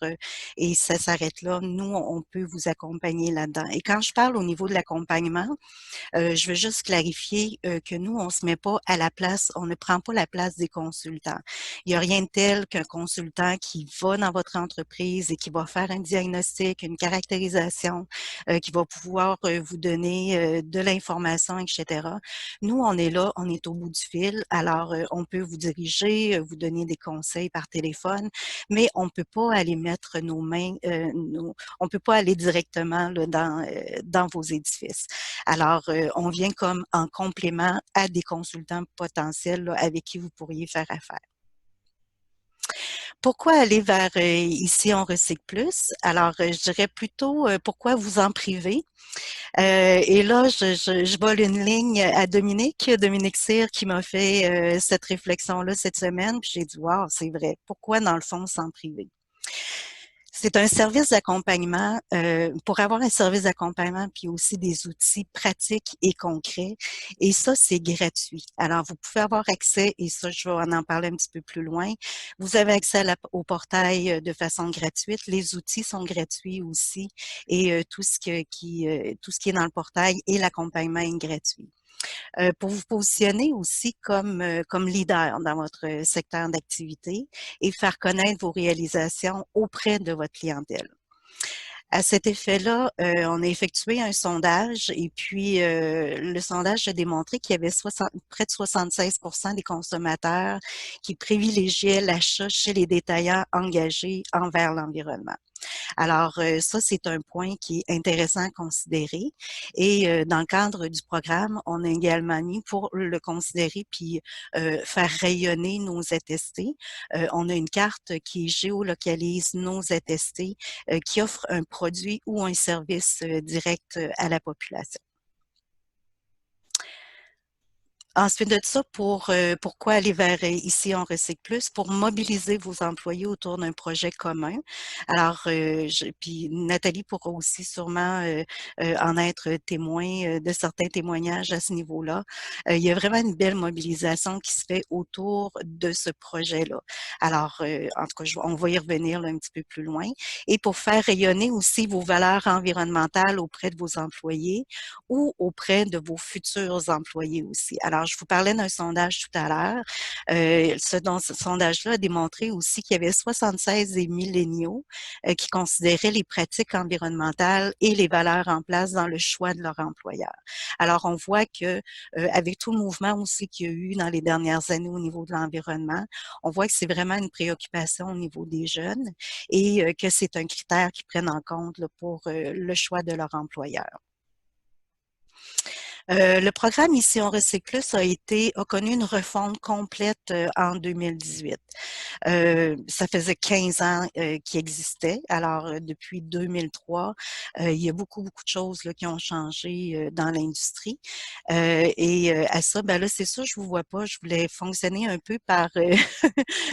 et ça s'arrête là, nous, on peut vous accompagner là-dedans. Et quand je parle au niveau de l'accompagnement, je veux juste clarifier que nous, on ne se met pas à la place, on ne prend pas la place des consultants. Il n'y a rien de tel qu'un consultant qui va dans votre entreprise et qui va faire un diagnostic, une caractérisation, qui va pouvoir vous donner de l'information, etc. Nous, on est là, on est au bout du fil. Alors, on peut vous diriger, vous donner des conseils par téléphone, mais on ne peut pas aller mettre nos mains, on ne peut pas aller directement là, dans vos édifices. Alors, on vient comme en complément à des consultants potentiels là, avec qui vous pourriez faire affaire. Pourquoi aller vers Ici on recycle plus? Alors, je dirais plutôt pourquoi vous en priver. Et là, je vole une ligne à Dominique Cyr, qui m'a fait cette réflexion-là cette semaine. Puis j'ai dit, wow, c'est vrai. Pourquoi, dans le fond, s'en priver? C'est un service d'accompagnement. Pour avoir un service d'accompagnement, puis aussi des outils pratiques et concrets. Et ça, c'est gratuit. Alors, vous pouvez avoir accès, et ça, je vais en parler un petit peu plus loin. Vous avez accès au portail de façon gratuite. Les outils sont gratuits aussi. Et tout ce qui est dans le portail et l'accompagnement est gratuit. Pour vous positionner aussi comme leader dans votre secteur d'activité et faire connaître vos réalisations auprès de votre clientèle. À cet effet-là, on a effectué un sondage et puis le sondage a démontré qu'il y avait près de 76% des consommateurs qui privilégiaient l'achat chez les détaillants engagés envers l'environnement. Alors, ça, c'est un point qui est intéressant à considérer. Et dans le cadre du programme, on a également mis pour le considérer puis faire rayonner nos attestés. On a une carte qui géolocalise nos attestés, qui offre un produit ou un service direct à la population. Ensuite de ça, pourquoi aller vers Ici on recycle plus? Pour mobiliser vos employés autour d'un projet commun. Alors, puis Nathalie pourra aussi sûrement en être témoin de certains témoignages à ce niveau-là. Il y a vraiment une belle mobilisation qui se fait autour de ce projet-là. Alors, en tout cas, on va y revenir là, un petit peu plus loin. Et pour faire rayonner aussi vos valeurs environnementales auprès de vos employés ou auprès de vos futurs employés aussi. Alors, je vous parlais d'un sondage tout à l'heure. Ce sondage-là a démontré aussi qu'il y avait 76 des milléniaux qui considéraient les pratiques environnementales et les valeurs en place dans le choix de leur employeur. Alors, on voit que avec tout le mouvement aussi qu'il y a eu dans les dernières années au niveau de l'environnement, on voit que c'est vraiment une préoccupation au niveau des jeunes et que c'est un critère qu'ils prennent en compte là, pour le choix de leur employeur. Le programme Ici on recycle plus a connu une refonte complète en 2018. Ça faisait 15 ans qu'il existait. Alors, depuis 2003, il y a beaucoup de choses là, qui ont changé dans l'industrie. À ça, ben là, c'est ça, je vous vois pas. Je voulais fonctionner un peu par,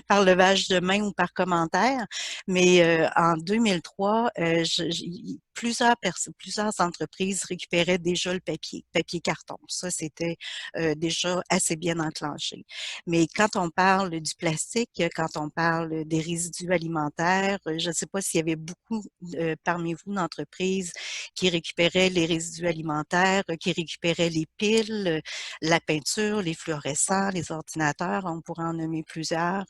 par levage de main ou par commentaire. Mais en 2003, plusieurs entreprises récupéraient déjà le papier carton. Ça, c'était déjà assez bien enclenché. Mais quand on parle du plastique, quand on parle des résidus alimentaires, je ne sais pas s'il y avait beaucoup parmi vous d'entreprises qui récupéraient les résidus alimentaires, qui récupéraient les piles, la peinture, les fluorescents, les ordinateurs, on pourrait en nommer plusieurs.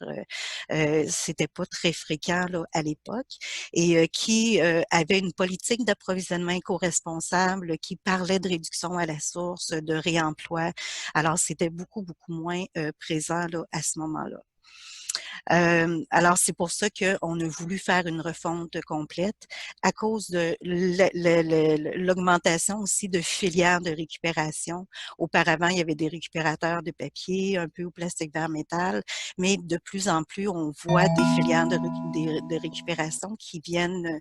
C'était pas très fréquent là, à l'époque et qui avait une politique d'approvisionnement éco-responsable qui parlait de réduction à la source, de réemploi. Alors, c'était beaucoup moins présent là, à ce moment-là. Alors, c'est pour ça qu'on a voulu faire une refonte complète à cause de l'augmentation aussi de filières de récupération. Auparavant, il y avait des récupérateurs de papier, un peu au plastique vers métal, mais de plus en plus, on voit des filières de récupération qui viennent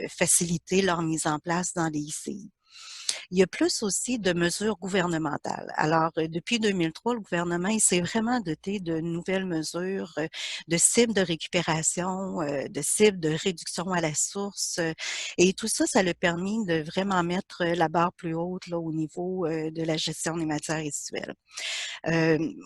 faciliter leur mise en place dans les ICI. Il y a plus aussi de mesures gouvernementales. Alors, depuis 2003, le gouvernement il s'est vraiment doté de nouvelles mesures, de cibles de récupération, de cibles de réduction à la source. Et tout ça, ça l'a permis de vraiment mettre la barre plus haute là, au niveau de la gestion des matières résiduelles.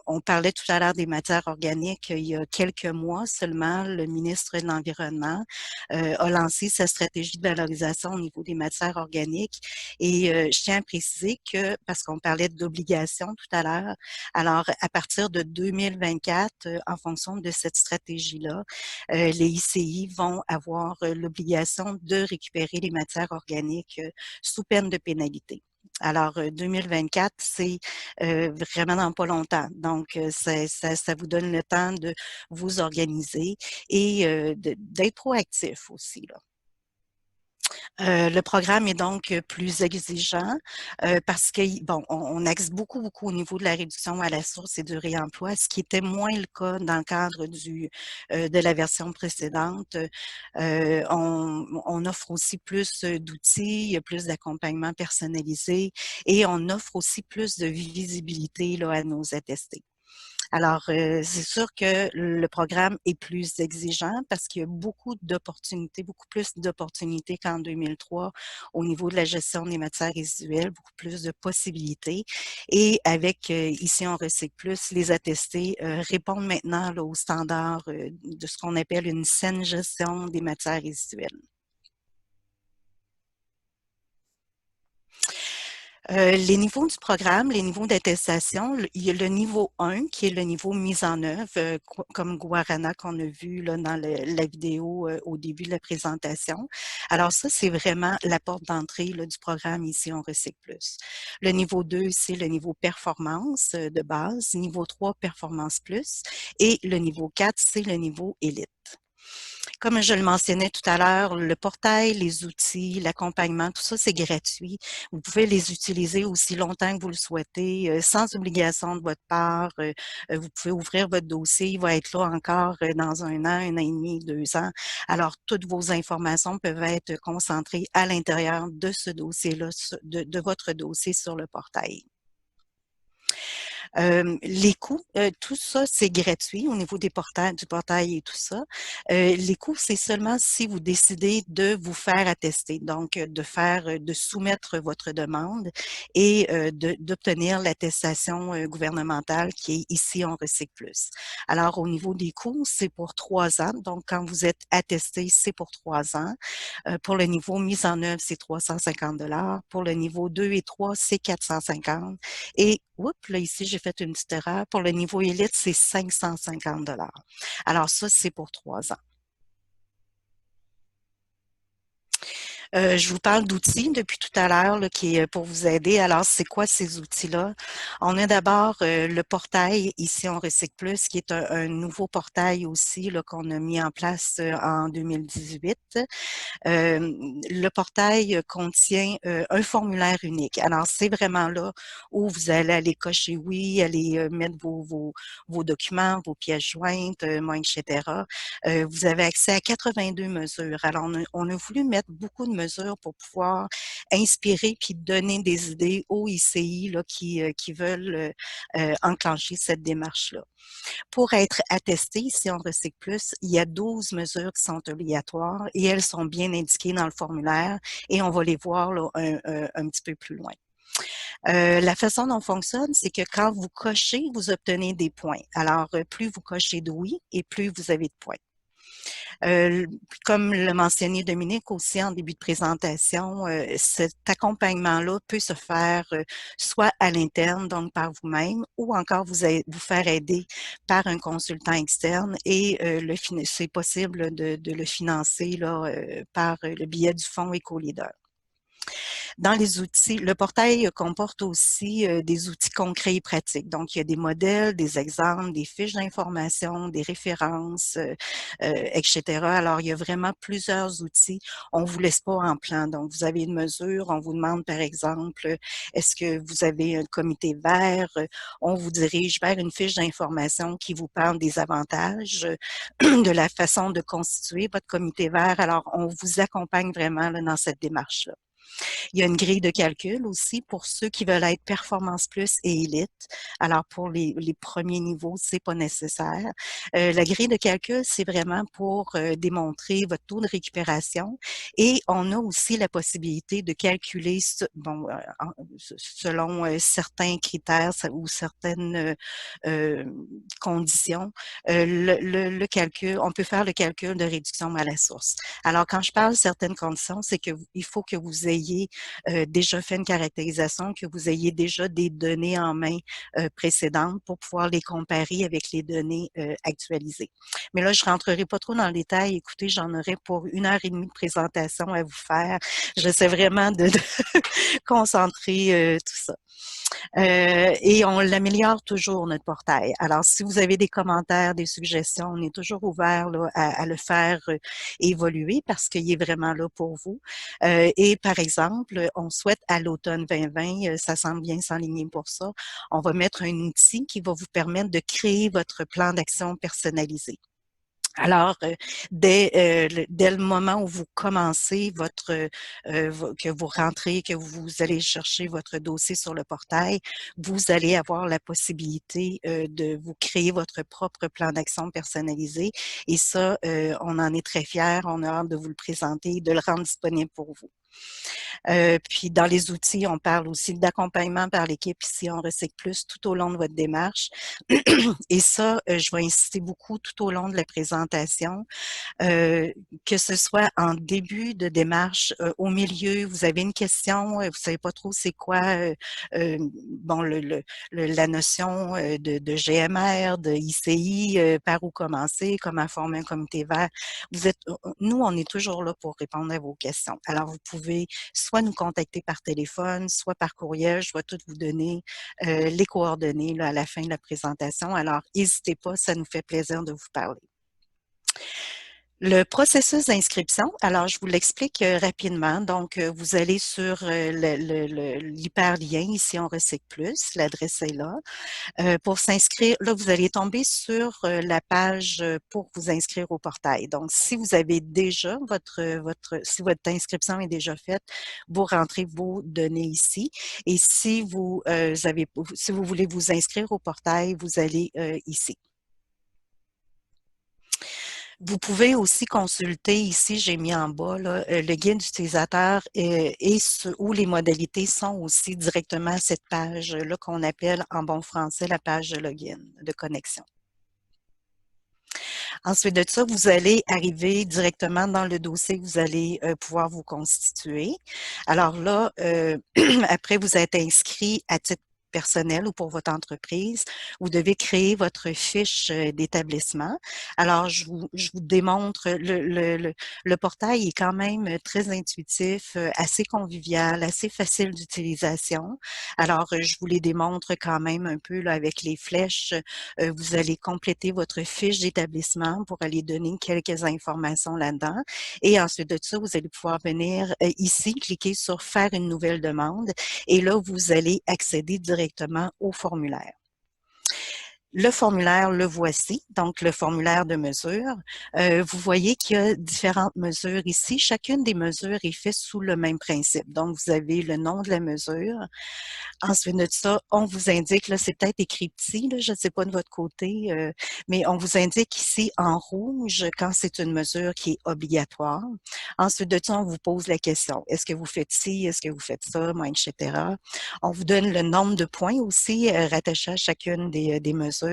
On parlait tout à l'heure des matières organiques. Il y a quelques mois seulement, le ministre de l'Environnement a lancé sa stratégie de valorisation au niveau des matières organiques. Et je tiens à préciser que, parce qu'on parlait d'obligations tout à l'heure, alors à partir de 2024, en fonction de cette stratégie-là, les ICI vont avoir l'obligation de récupérer les matières organiques sous peine de pénalité. Alors, 2024, c'est vraiment dans pas longtemps. Donc, ça vous donne le temps de vous organiser et d'être proactif aussi, là. Le programme est donc plus exigeant parce que, bon, on axe beaucoup au niveau de la réduction à la source et du réemploi, ce qui était moins le cas dans le cadre de la version précédente. On offre aussi plus d'outils, plus d'accompagnement personnalisé et on offre aussi plus de visibilité là, à nos attestés. Alors, c'est sûr que le programme est plus exigeant parce qu'il y a beaucoup plus d'opportunités qu'en 2003 au niveau de la gestion des matières résiduelles, beaucoup plus de possibilités. Et avec Ici on recycle plus, les attestés répondent maintenant là, aux standards de ce qu'on appelle une saine gestion des matières résiduelles. Les niveaux du programme, les niveaux d'attestation, il y a le niveau 1 qui est le niveau mise en œuvre, comme Guarana qu'on a vu là, dans la vidéo au début de la présentation. Alors ça, c'est vraiment la porte d'entrée du programme Ici on recycle plus. Le niveau 2, c'est le niveau performance de base. Niveau 3, performance plus. Et le niveau 4, c'est le niveau élite. Comme je le mentionnais tout à l'heure, le portail, les outils, l'accompagnement, tout ça, c'est gratuit. Vous pouvez les utiliser aussi longtemps que vous le souhaitez, sans obligation de votre part. Vous pouvez ouvrir votre dossier, il va être là encore dans 1 an, 1 an et demi, 2 ans. Alors, toutes vos informations peuvent être concentrées à l'intérieur de ce dossier-là, de votre dossier sur le portail. Les coûts, tout ça, c'est gratuit au niveau du portail et tout ça. Les coûts, c'est seulement si vous décidez de vous faire attester, donc de soumettre votre demande et d'obtenir l'attestation gouvernementale qui est Ici on recycle plus. Alors, au niveau des coûts, c'est pour 3 ans. Donc, quand vous êtes attesté, c'est pour 3 ans. Pour le niveau mise en œuvre, c'est 350 $. Pour le niveau 2 et 3, c'est 450 $. Et oups, là, ici, j'ai fait une petite erreur. Pour le niveau élite, c'est 550 $. Alors ça, c'est pour 3 ans. Je vous parle d'outils depuis tout à l'heure qui est pour vous aider. Alors, c'est quoi ces outils-là? On a d'abord le portail ici on Recycle Plus, qui est un nouveau portail aussi qu'on a mis en place en 2018. Le portail contient un formulaire unique. Alors, c'est vraiment là où vous allez aller cocher oui, aller mettre vos documents, vos pièces jointes, etc. Vous avez accès à 82 mesures. Alors, on a voulu mettre beaucoup de mesures pour pouvoir inspirer puis donner des idées aux ICI qui veulent enclencher cette démarche-là. Pour être attesté ici on Recycle Plus, il y a 12 mesures qui sont obligatoires et elles sont bien indiquées dans le formulaire et on va les voir là, un petit peu plus loin. La façon dont on fonctionne, c'est que quand vous cochez, vous obtenez des points. Alors, plus vous cochez de oui et plus vous avez de points. Comme l'a mentionné Dominique aussi en début de présentation, cet accompagnement-là peut se faire soit à l'interne, donc par vous-même, ou encore vous faire aider par un consultant externe et c'est possible de le financer là, par le biais du fonds EcoLeader. Dans les outils, le portail comporte aussi des outils concrets et pratiques. Donc, il y a des modèles, des exemples, des fiches d'information, des références, etc. Alors, il y a vraiment plusieurs outils. On ne vous laisse pas en plan. Donc, vous avez une mesure, on vous demande par exemple, est-ce que vous avez un comité vert? On vous dirige vers une fiche d'information qui vous parle des avantages, de la façon de constituer votre comité vert. Alors, on vous accompagne vraiment là, dans cette démarche-là. Il y a une grille de calcul aussi pour ceux qui veulent être Performance Plus et Élite. Alors, pour les premiers niveaux, c'est pas nécessaire. La grille de calcul, c'est vraiment pour démontrer votre taux de récupération et on a aussi la possibilité de calculer, selon certains critères ou certaines conditions, le calcul, on peut faire le calcul de réduction à la source. Alors, quand je parle de certaines conditions, c'est qu'il faut que vous ayez déjà fait une caractérisation, que vous ayez déjà des données en main précédentes pour pouvoir les comparer avec les données actualisées. Mais là, je rentrerai pas trop dans le détail. Écoutez, j'en aurai pour 1h30 de présentation à vous faire. J'essaie vraiment de concentrer tout ça. Et on l'améliore toujours, notre portail. Alors, si vous avez des commentaires, des suggestions, on est toujours ouvert là, à le faire évoluer parce qu'il est vraiment là pour vous. Et par exemple, on souhaite à l'automne 2020, ça semble bien s'enligner pour ça, on va mettre un outil qui va vous permettre de créer votre plan d'action personnalisé. Alors, dès le moment où vous commencez que vous rentrez, que vous allez chercher votre dossier sur le portail, vous allez avoir la possibilité de vous créer votre propre plan d'action personnalisé. Et ça, on en est très fiers. On a hâte de vous le présenter et de le rendre disponible pour vous. Puis dans les outils, on parle aussi d'accompagnement par l'équipe ici on Recycle Plus tout au long de votre démarche. Et ça, je vais insister beaucoup tout au long de la présentation, que ce soit en début de démarche, au milieu, vous avez une question, vous savez pas trop c'est quoi, la notion de GMR, de ICI, par où commencer, comment former un comité vert. Nous, on est toujours là pour répondre à vos questions. Alors, vous pouvez soit nous contacter par téléphone, soit par courriel. Je vais tout vous donner les coordonnées là, à la fin de la présentation. Alors, n'hésitez pas, ça nous fait plaisir de vous parler. Le processus d'inscription, alors je vous l'explique rapidement. Donc, vous allez sur l'hyperlien, ici on Recycle Plus, l'adresse est là. Pour s'inscrire, là, vous allez tomber sur la page pour vous inscrire au portail. Donc, si vous avez déjà si votre inscription est déjà faite, vous rentrez vos données ici. Et si vous voulez vous inscrire au portail, vous allez ici. Vous pouvez aussi consulter, ici j'ai mis en bas, là, le guide utilisateur où les modalités sont aussi directement à cette page-là qu'on appelle en bon français la page de login, de connexion. Ensuite de ça, vous allez arriver directement dans le dossier que vous allez pouvoir vous constituer. Alors là, après vous êtes inscrit à titre personnel ou pour votre entreprise, vous devez créer votre fiche d'établissement. Alors, je vous démontre, le portail est quand même très intuitif, assez convivial, assez facile d'utilisation. Alors, je vous les démontre quand même un peu là, avec les flèches. Vous allez compléter votre fiche d'établissement pour aller donner quelques informations là-dedans. Et ensuite de ça, vous allez pouvoir venir ici, cliquer sur « Faire une nouvelle demande » et là, vous allez accéder directement au formulaire. Le formulaire, le voici, donc le formulaire de mesure. Vous voyez qu'il y a différentes mesures ici. Chacune des mesures est faite sous le même principe. Donc, vous avez le nom de la mesure. Ensuite de ça, on vous indique, là, c'est peut-être écrit petit, là, je ne sais pas de votre côté, mais on vous indique ici en rouge quand c'est une mesure qui est obligatoire. Ensuite de ça, on vous pose la question, est-ce que vous faites ci, est-ce que vous faites ça, etc. On vous donne le nombre de points aussi rattachés à chacune des mesures.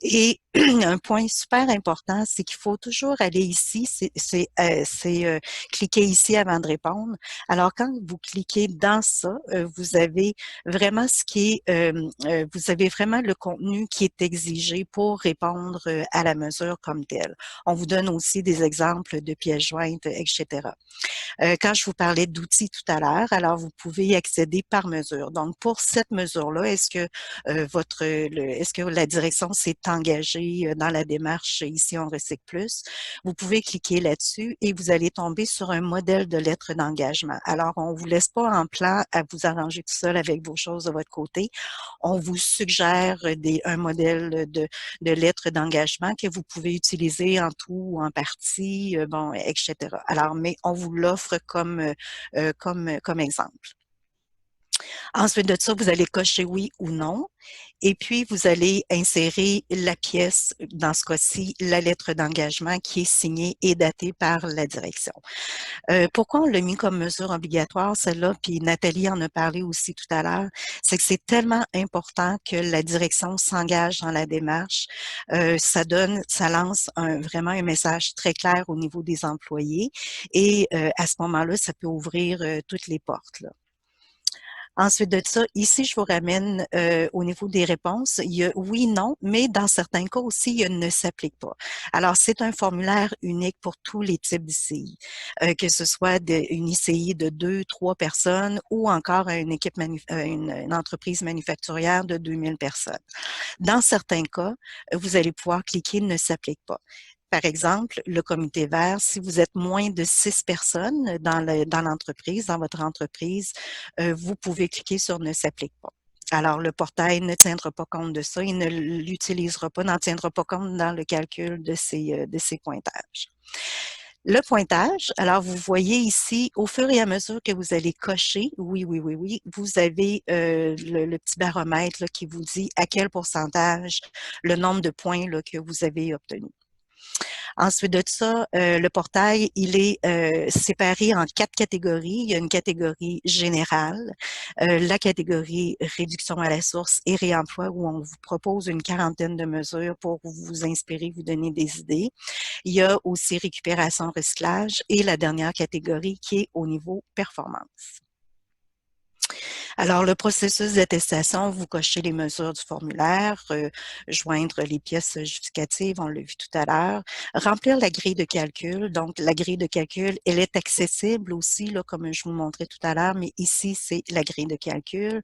Et un point super important, c'est qu'il faut toujours aller ici, cliquer ici avant de répondre. Alors, quand vous cliquez dans ça, vous avez vraiment vous avez vraiment le contenu qui est exigé pour répondre à la mesure comme telle. On vous donne aussi des exemples de pièces jointes, etc. Quand je vous parlais d'outils tout à l'heure, alors vous pouvez y accéder par mesure. Donc, pour cette mesure-là, est-ce que est-ce que la direction s'est engagée dans la démarche ici on recycle plus? Vous pouvez cliquer là-dessus et vous allez tomber sur un modèle de lettre d'engagement. Alors, on ne vous laisse pas en plan à vous arranger tout seul avec vos choses de votre côté. On vous suggère un modèle de lettre d'engagement que vous pouvez utiliser en tout ou en partie, bon, etc. Alors, mais on vous l'offre comme exemple. Ensuite de ça, vous allez cocher oui ou non. Et puis, vous allez insérer la pièce, dans ce cas-ci, la lettre d'engagement qui est signée et datée par la direction. Pourquoi on l'a mis comme mesure obligatoire, celle-là, puis Nathalie en a parlé aussi tout à l'heure, c'est que c'est tellement important que la direction s'engage dans la démarche. Ça lance vraiment un message très clair au niveau des employés et à ce moment-là, ça peut ouvrir toutes les portes, là. Ensuite de ça, ici, je vous ramène au niveau des réponses. Il y a oui, non, mais dans certains cas aussi, il y a ne s'applique pas. Alors, c'est un formulaire unique pour tous les types d'ICI, que ce soit une ICI de 2, 3 personnes ou encore une entreprise manufacturière de 2000 personnes. Dans certains cas, vous allez pouvoir cliquer ne s'applique pas. Par exemple, le comité vert, si vous êtes moins de 6 personnes dans l'entreprise, dans votre entreprise, vous pouvez cliquer sur « Ne s'applique pas ». Alors, le portail ne tiendra pas compte de ça, il ne l'utilisera pas, n'en tiendra pas compte dans le calcul de ces pointages. Le pointage, alors vous voyez ici, au fur et à mesure que vous allez cocher, oui, vous avez le petit baromètre là, qui vous dit à quel pourcentage le nombre de points là, que vous avez obtenu. Ensuite de ça, le portail, il est séparé en 4 catégories. Il y a une catégorie générale, la catégorie réduction à la source et réemploi où on vous propose une quarantaine de mesures pour vous inspirer, vous donner des idées. Il y a aussi récupération, recyclage et la dernière catégorie qui est au niveau performance. Alors, le processus d'attestation, vous cochez les mesures du formulaire, joindre les pièces justificatives, on l'a vu tout à l'heure, remplir la grille de calcul. Donc, la grille de calcul, elle est accessible aussi, là, comme je vous montrais tout à l'heure, mais ici, c'est la grille de calcul.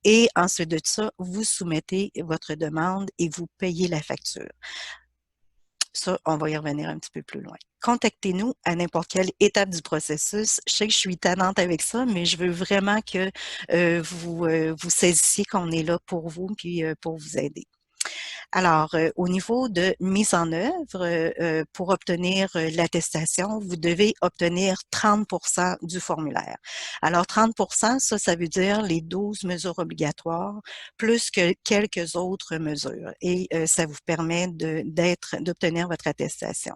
Et ensuite de ça, vous soumettez votre demande et vous payez la facture. Ça, on va y revenir un petit peu plus loin. Contactez-nous à n'importe quelle étape du processus. Je sais que je suis tannante avec ça, mais je veux vraiment que vous saisissiez qu'on est là pour vous puis pour vous aider. Alors, au niveau de mise en œuvre, pour obtenir l'attestation, vous devez obtenir 30% du formulaire. Alors, 30%, ça veut dire les 12 mesures obligatoires, plus que quelques autres mesures. Et ça vous permet d'obtenir votre attestation.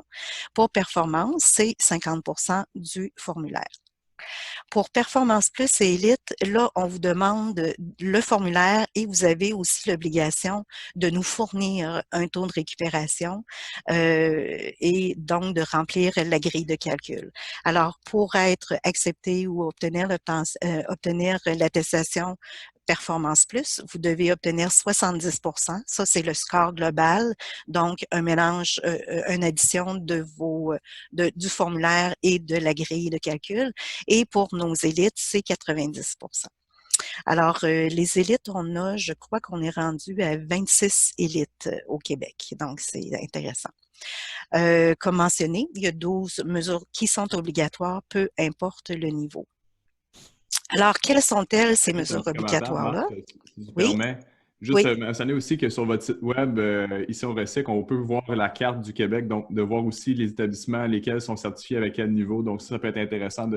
Pour performance, c'est 50% du formulaire. Pour Performance Plus et Élite, là, on vous demande le formulaire et vous avez aussi l'obligation de nous fournir un taux de récupération et donc de remplir la grille de calcul. Alors, pour être accepté ou obtenir l'attestation Performance Plus, vous devez obtenir 70 %. Ça, c'est le score global. Donc, un mélange, une addition de du formulaire et de la grille de calcul. Et pour nos élites, c'est 90 %. Alors, les élites, je crois qu'on est rendu à 26 élites au Québec. Donc, c'est intéressant. Comme mentionné, il y a 12 mesures qui sont obligatoires, peu importe le niveau. Alors, quelles sont-elles, ces Juste un mesures petit commentaire, obligatoires-là? Marthe, si tu Oui, permets. Juste oui. mentionner aussi que sur votre site web, ici au RECEC, on peut voir la carte du Québec, donc de voir aussi les établissements, lesquels sont certifiés avec quel niveau. Donc, ça peut être intéressant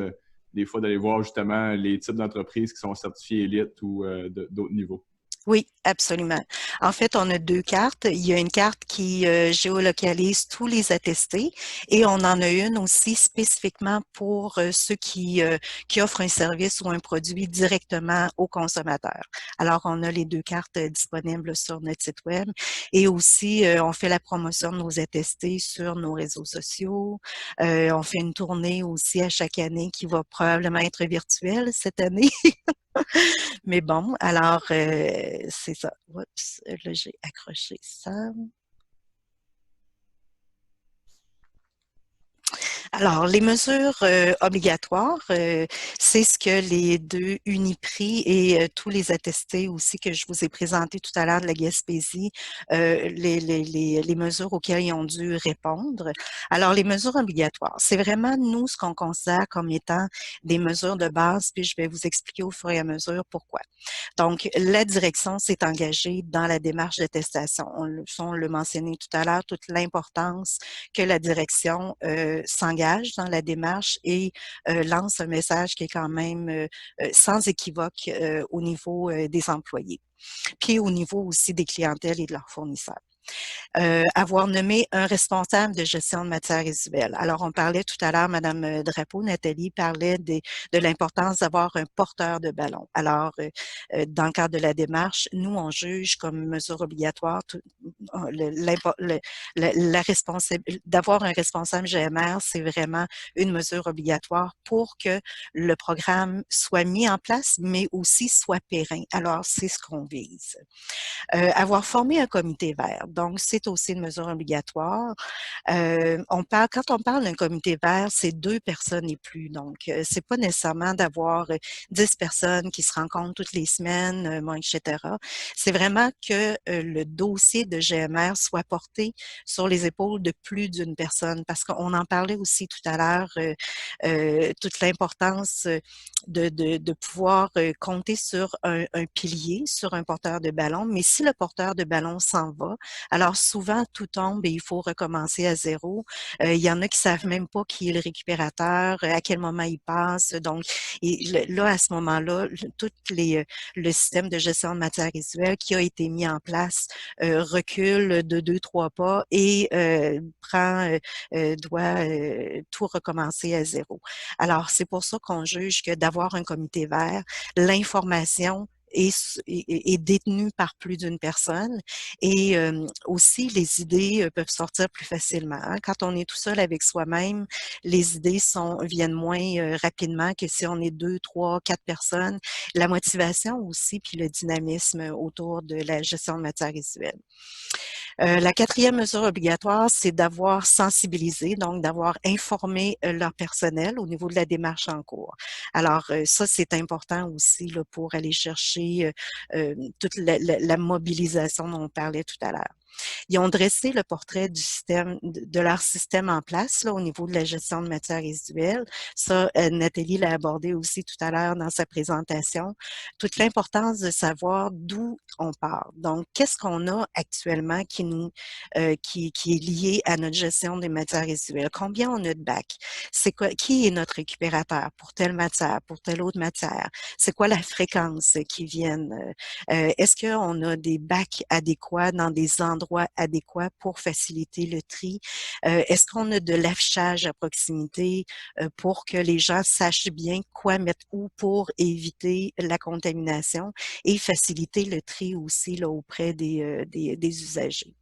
des fois d'aller voir justement les types d'entreprises qui sont certifiées élites ou d'autres niveaux. Oui, absolument. En fait, on a 2 cartes. Il y a une carte qui géolocalise tous les attestés et on en a une aussi spécifiquement pour ceux qui offrent un service ou un produit directement aux consommateurs. Alors, on a les 2 cartes disponibles sur notre site web et aussi, on fait la promotion de nos attestés sur nos réseaux sociaux. On fait une tournée aussi à chaque année qui va probablement être virtuelle cette année. Mais bon, alors, c'est ça. Oups, là, j'ai accroché ça. Alors, les mesures obligatoires, c'est ce que les 2 Uniprix et tous les attestés aussi que je vous ai présentés tout à l'heure de la Gaspésie, les mesures auxquelles ils ont dû répondre. Alors, les mesures obligatoires, c'est vraiment nous ce qu'on considère comme étant des mesures de base, puis je vais vous expliquer au fur et à mesure pourquoi. Donc, la direction s'est engagée dans la démarche d'attestation. On l'a mentionné tout à l'heure, toute l'importance que la direction s'engage dans la démarche et lance un message qui est quand même sans équivoque au niveau des employés, puis au niveau aussi des clientèles et de leurs fournisseurs. Avoir nommé un responsable de gestion de matières résiduelles. Alors, on parlait tout à l'heure, Madame Drapeau, Nathalie parlait de l'importance d'avoir un porteur de ballon. Alors, dans le cadre de la démarche, nous, on juge comme mesure obligatoire d'avoir un responsable GMR, c'est vraiment une mesure obligatoire pour que le programme soit mis en place, mais aussi soit périn. Alors, c'est ce qu'on vise. Avoir formé un comité vert. Donc, c'est aussi une mesure obligatoire. Quand on parle d'un comité vert, c'est 2 personnes et plus. Donc, c'est pas nécessairement d'avoir 10 personnes qui se rencontrent toutes les semaines, etc. C'est vraiment que le dossier de GMR soit porté sur les épaules de plus d'une personne, parce qu'on en parlait aussi tout à l'heure, toute l'importance de pouvoir compter sur un pilier, sur un porteur de ballon, mais si le porteur de ballon s'en va, alors souvent tout tombe et il faut recommencer à zéro. Il y en a qui savent même pas qui est le récupérateur, à quel moment il passe. Donc, là, à ce moment-là, le système de gestion de matières résiduelles qui a été mis en place recule de 2-3 pas et doit tout recommencer à zéro. Alors, c'est pour ça qu'on juge que d'avoir un comité vert, l'information est détenue par plus d'une personne et aussi les idées peuvent sortir plus facilement. Hein. Quand on est tout seul avec soi-même, les idées viennent moins rapidement que si on est 2, 3, 4 personnes. La motivation aussi, puis le dynamisme autour de la gestion de matières résiduelles. La 4e mesure obligatoire, c'est d'avoir sensibilisé, donc d'avoir informé leur personnel au niveau de la démarche en cours. Alors, ça, c'est important aussi là, pour aller chercher toute la mobilisation dont on parlait tout à l'heure. Ils ont dressé le portrait du système, de leur système en place là, au niveau de la gestion de matières résiduelles. Ça, Nathalie l'a abordé aussi tout à l'heure dans sa présentation. Toute l'importance de savoir d'où on part. Donc, qu'est-ce qu'on a actuellement qui est lié à notre gestion des matières résiduelles? Combien on a de bacs? C'est quoi, qui est notre récupérateur pour telle matière, pour telle autre matière? C'est quoi la fréquence qui viennent? Est-ce qu'on a des bacs adéquats dans des endroits adéquats pour faciliter le tri? Est-ce qu'on a de l'affichage à proximité pour que les gens sachent bien quoi mettre où pour éviter la contamination et faciliter le tri aussi là, auprès des usagers?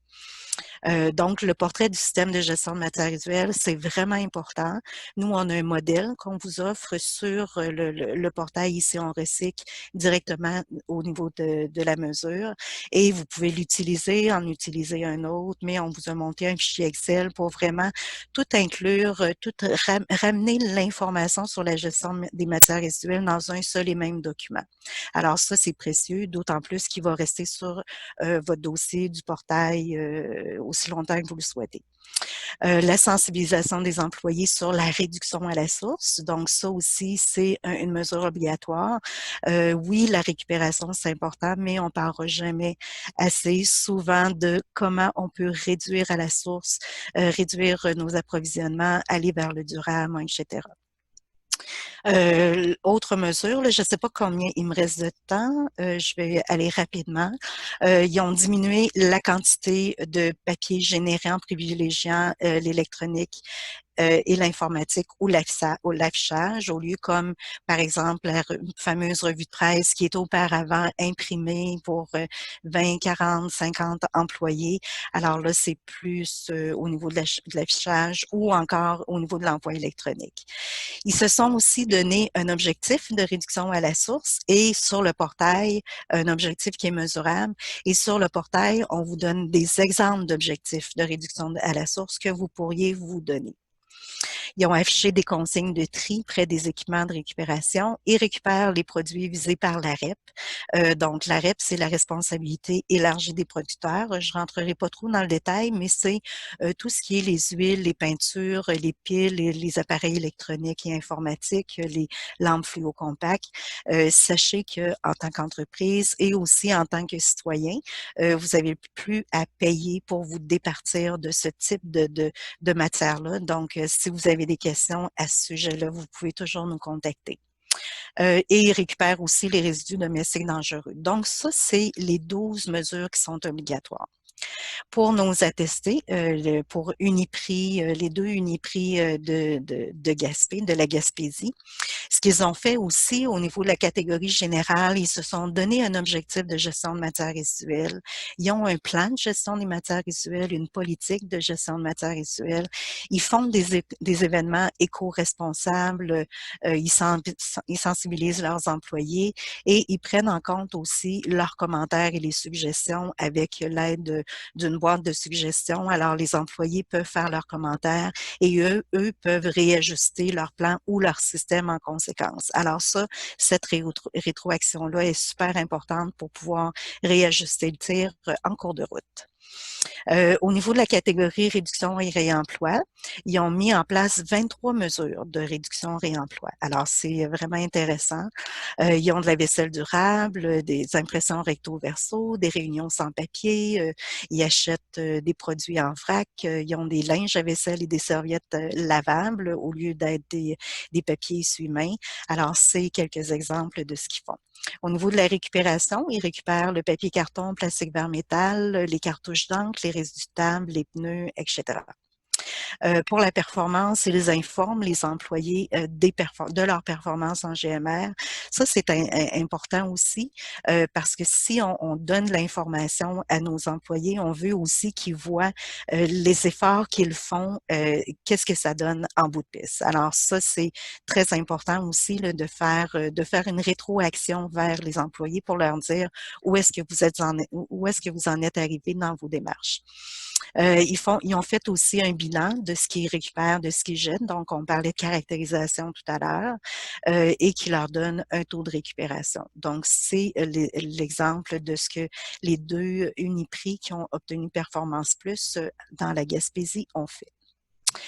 Donc, le portrait du système de gestion de matières résiduelles, c'est vraiment important. Nous, on a un modèle qu'on vous offre sur le portail Ici on recycle directement au niveau de la mesure et vous pouvez l'utiliser, en utiliser un autre, mais on vous a monté un fichier Excel pour vraiment tout inclure, ramener l'information sur la gestion des matières résiduelles dans un seul et même document. Alors ça, c'est précieux, d'autant plus qu'il va rester sur votre dossier du portail aussi longtemps que vous le souhaitez. La sensibilisation des employés sur la réduction à la source. Donc, ça aussi, c'est une mesure obligatoire. Oui, la récupération, c'est important, mais on ne parlera jamais assez souvent de comment on peut réduire à la source, réduire nos approvisionnements, aller vers le durable, etc. Autre mesure, là, je ne sais pas combien il me reste de temps, je vais aller rapidement. Ils ont diminué la quantité de papier généré en privilégiant l'électronique et l'informatique ou l'affichage, au lieu comme, par exemple, la fameuse revue de presse qui était auparavant imprimée pour 20, 40, 50 employés. Alors là, c'est plus au niveau de l'affichage ou encore au niveau de l'envoi électronique. Ils se sont aussi donné un objectif de réduction à la source et sur le portail, un objectif qui est mesurable. Et sur le portail, on vous donne des exemples d'objectifs de réduction à la source que vous pourriez vous donner. Ils ont affiché des consignes de tri près des équipements de récupération et récupèrent les produits visés par l'AREP. Donc, l'AREP, c'est la responsabilité élargie des producteurs. Je ne rentrerai pas trop dans le détail, mais c'est tout ce qui est les huiles, les peintures, les piles, les appareils électroniques et informatiques, les lampes fluo compactes. Sachez qu'en tant qu'entreprise et aussi en tant que citoyen, vous n'avez plus à payer pour vous départir de ce type de matière-là. Donc, si vous avez des questions à ce sujet-là, vous pouvez toujours nous contacter. Et ils récupèrent aussi les résidus domestiques dangereux. Donc, ça, c'est les 12 mesures qui sont obligatoires. Pour nos attestés, pour Uniprix, les 2 Uniprix de Gaspé, de la Gaspésie, ce qu'ils ont fait aussi au niveau de la catégorie générale, ils se sont donné un objectif de gestion de matières résiduelles. Ils ont un plan de gestion des matières résiduelles, une politique de gestion de matières résiduelles. Ils font des événements éco-responsables, ils sensibilisent leurs employés et ils prennent en compte aussi leurs commentaires et les suggestions avec l'aide d'une boîte de suggestions. Alors, les employés peuvent faire leurs commentaires et eux peuvent réajuster leur plan ou leur système en conséquence. Alors ça, cette rétroaction-là est super importante pour pouvoir réajuster le tir en cours de route. Au niveau de la catégorie réduction et réemploi, ils ont mis en place 23 mesures de réduction et réemploi. Alors, c'est vraiment intéressant. Ils ont de la vaisselle durable, des impressions recto-verso, des réunions sans papier. Ils achètent des produits en vrac. Ils ont des linges à vaisselle et des serviettes lavables au lieu d'être des papiers essuie-mains. Alors, c'est quelques exemples de ce qu'ils font. Au niveau de la récupération, ils récupèrent le papier carton, plastique vers métal, les cartouches d'encre, les résidus de table, les pneus, etc. Pour la performance, ils informent les employés de leur performance en GMR. Ça, c'est important aussi parce que si on donne l'information à nos employés, on veut aussi qu'ils voient les efforts qu'ils font, qu'est-ce que ça donne en bout de piste. Alors ça, c'est très important aussi là, de faire une rétroaction vers les employés pour leur dire où est-ce que vous en êtes arrivé dans vos démarches. Ils ont fait aussi un bilan de ce qu'ils récupèrent, de ce qu'ils jettent. Donc, on parlait de caractérisation tout à l'heure et qui leur donne un taux de récupération. Donc, c'est l'exemple de ce que les 2 Uniprix qui ont obtenu Performance Plus dans la Gaspésie ont fait.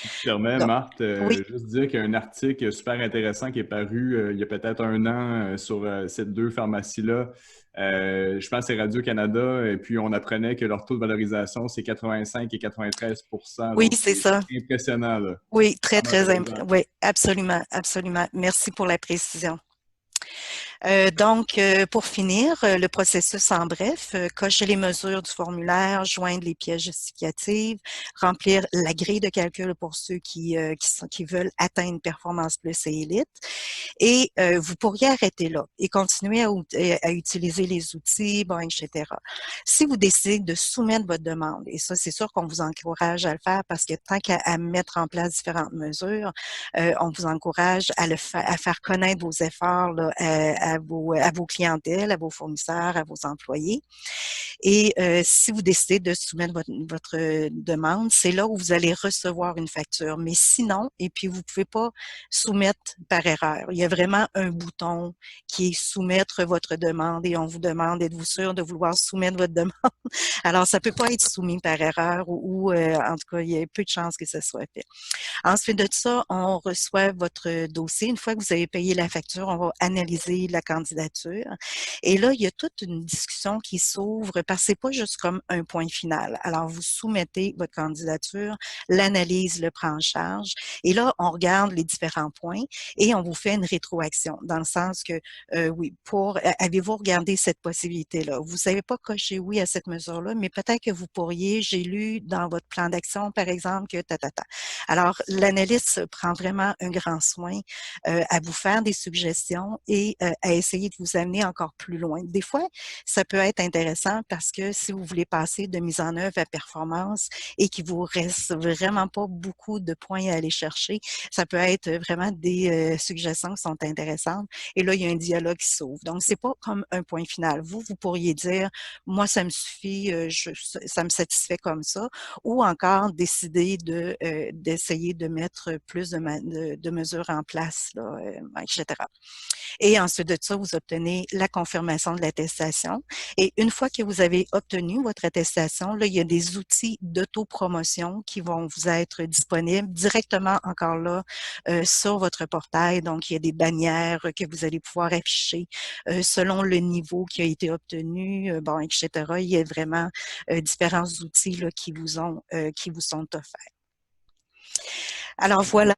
Je te permets, Marthe, oui. juste dire qu'il y a un article super intéressant qui est paru il y a peut-être un an sur ces 2 pharmacies-là. Je pense que c'est Radio-Canada, et puis on apprenait que leur taux de valorisation, c'est 85 et 93 %. Oui, c'est ça. Impressionnant, là. Oui, très impressionnant. Oui, absolument, absolument. Merci pour la précision. Pour finir, le processus en bref, cocher les mesures du formulaire, joindre les pièces justificatives, remplir la grille de calcul pour ceux qui veulent atteindre une performance plus et élite. Et vous pourriez arrêter là et continuer à utiliser les outils, bon, etc. Si vous décidez de soumettre votre demande, et ça, c'est sûr qu'on vous encourage à le faire parce que tant qu'à mettre en place différentes mesures, on vous encourage à faire connaître vos efforts là, à vos clientèles, à vos fournisseurs, à vos employés. Et si vous décidez de soumettre votre demande, c'est là où vous allez recevoir une facture. Mais sinon, et puis vous ne pouvez pas soumettre par erreur. Il y a vraiment un bouton qui est soumettre votre demande et on vous demande, êtes-vous sûr de vouloir soumettre votre demande? Alors, ça ne peut pas être soumis par erreur ou en tout cas, il y a peu de chances que ce soit fait. Ensuite de ça, on reçoit votre dossier. Une fois que vous avez payé la facture, on va analyser la candidature. Et là, il y a toute une discussion qui s'ouvre parce que c'est pas juste comme un point final. Alors, vous soumettez votre candidature, l'analyse le prend en charge. Et là, on regarde les différents points et on vous fait une rétroaction dans le sens que, oui, avez-vous regardé cette possibilité-là? Vous n'avez pas coché oui à cette mesure-là, mais peut-être que vous pourriez, j'ai lu dans votre plan d'action, par exemple, que Alors, l'analyste prend vraiment un grand soin à vous faire des suggestions et à essayer de vous amener encore plus loin. Des fois, ça peut être intéressant parce que si vous voulez passer de mise en œuvre à performance et qu'il vous reste vraiment pas beaucoup de points à aller chercher, ça peut être vraiment des suggestions qui sont intéressantes. Et là, il y a un dialogue qui s'ouvre. Donc, c'est pas comme un point final. Vous pourriez dire, moi, ça me suffit, ça me satisfait comme ça, ou encore décider d'essayer de mettre plus de mesures en place, là, etc. Et ensuite de ça, vous obtenez la confirmation de l'attestation. Et une fois que vous avez obtenu votre attestation, là, il y a des outils d'autopromotion qui vont vous être disponibles directement encore là sur votre portail. Donc, il y a des bannières que vous allez pouvoir afficher selon le niveau qui a été obtenu, bon, etc. Il y a vraiment différents outils là, qui vous sont offerts. Alors voilà.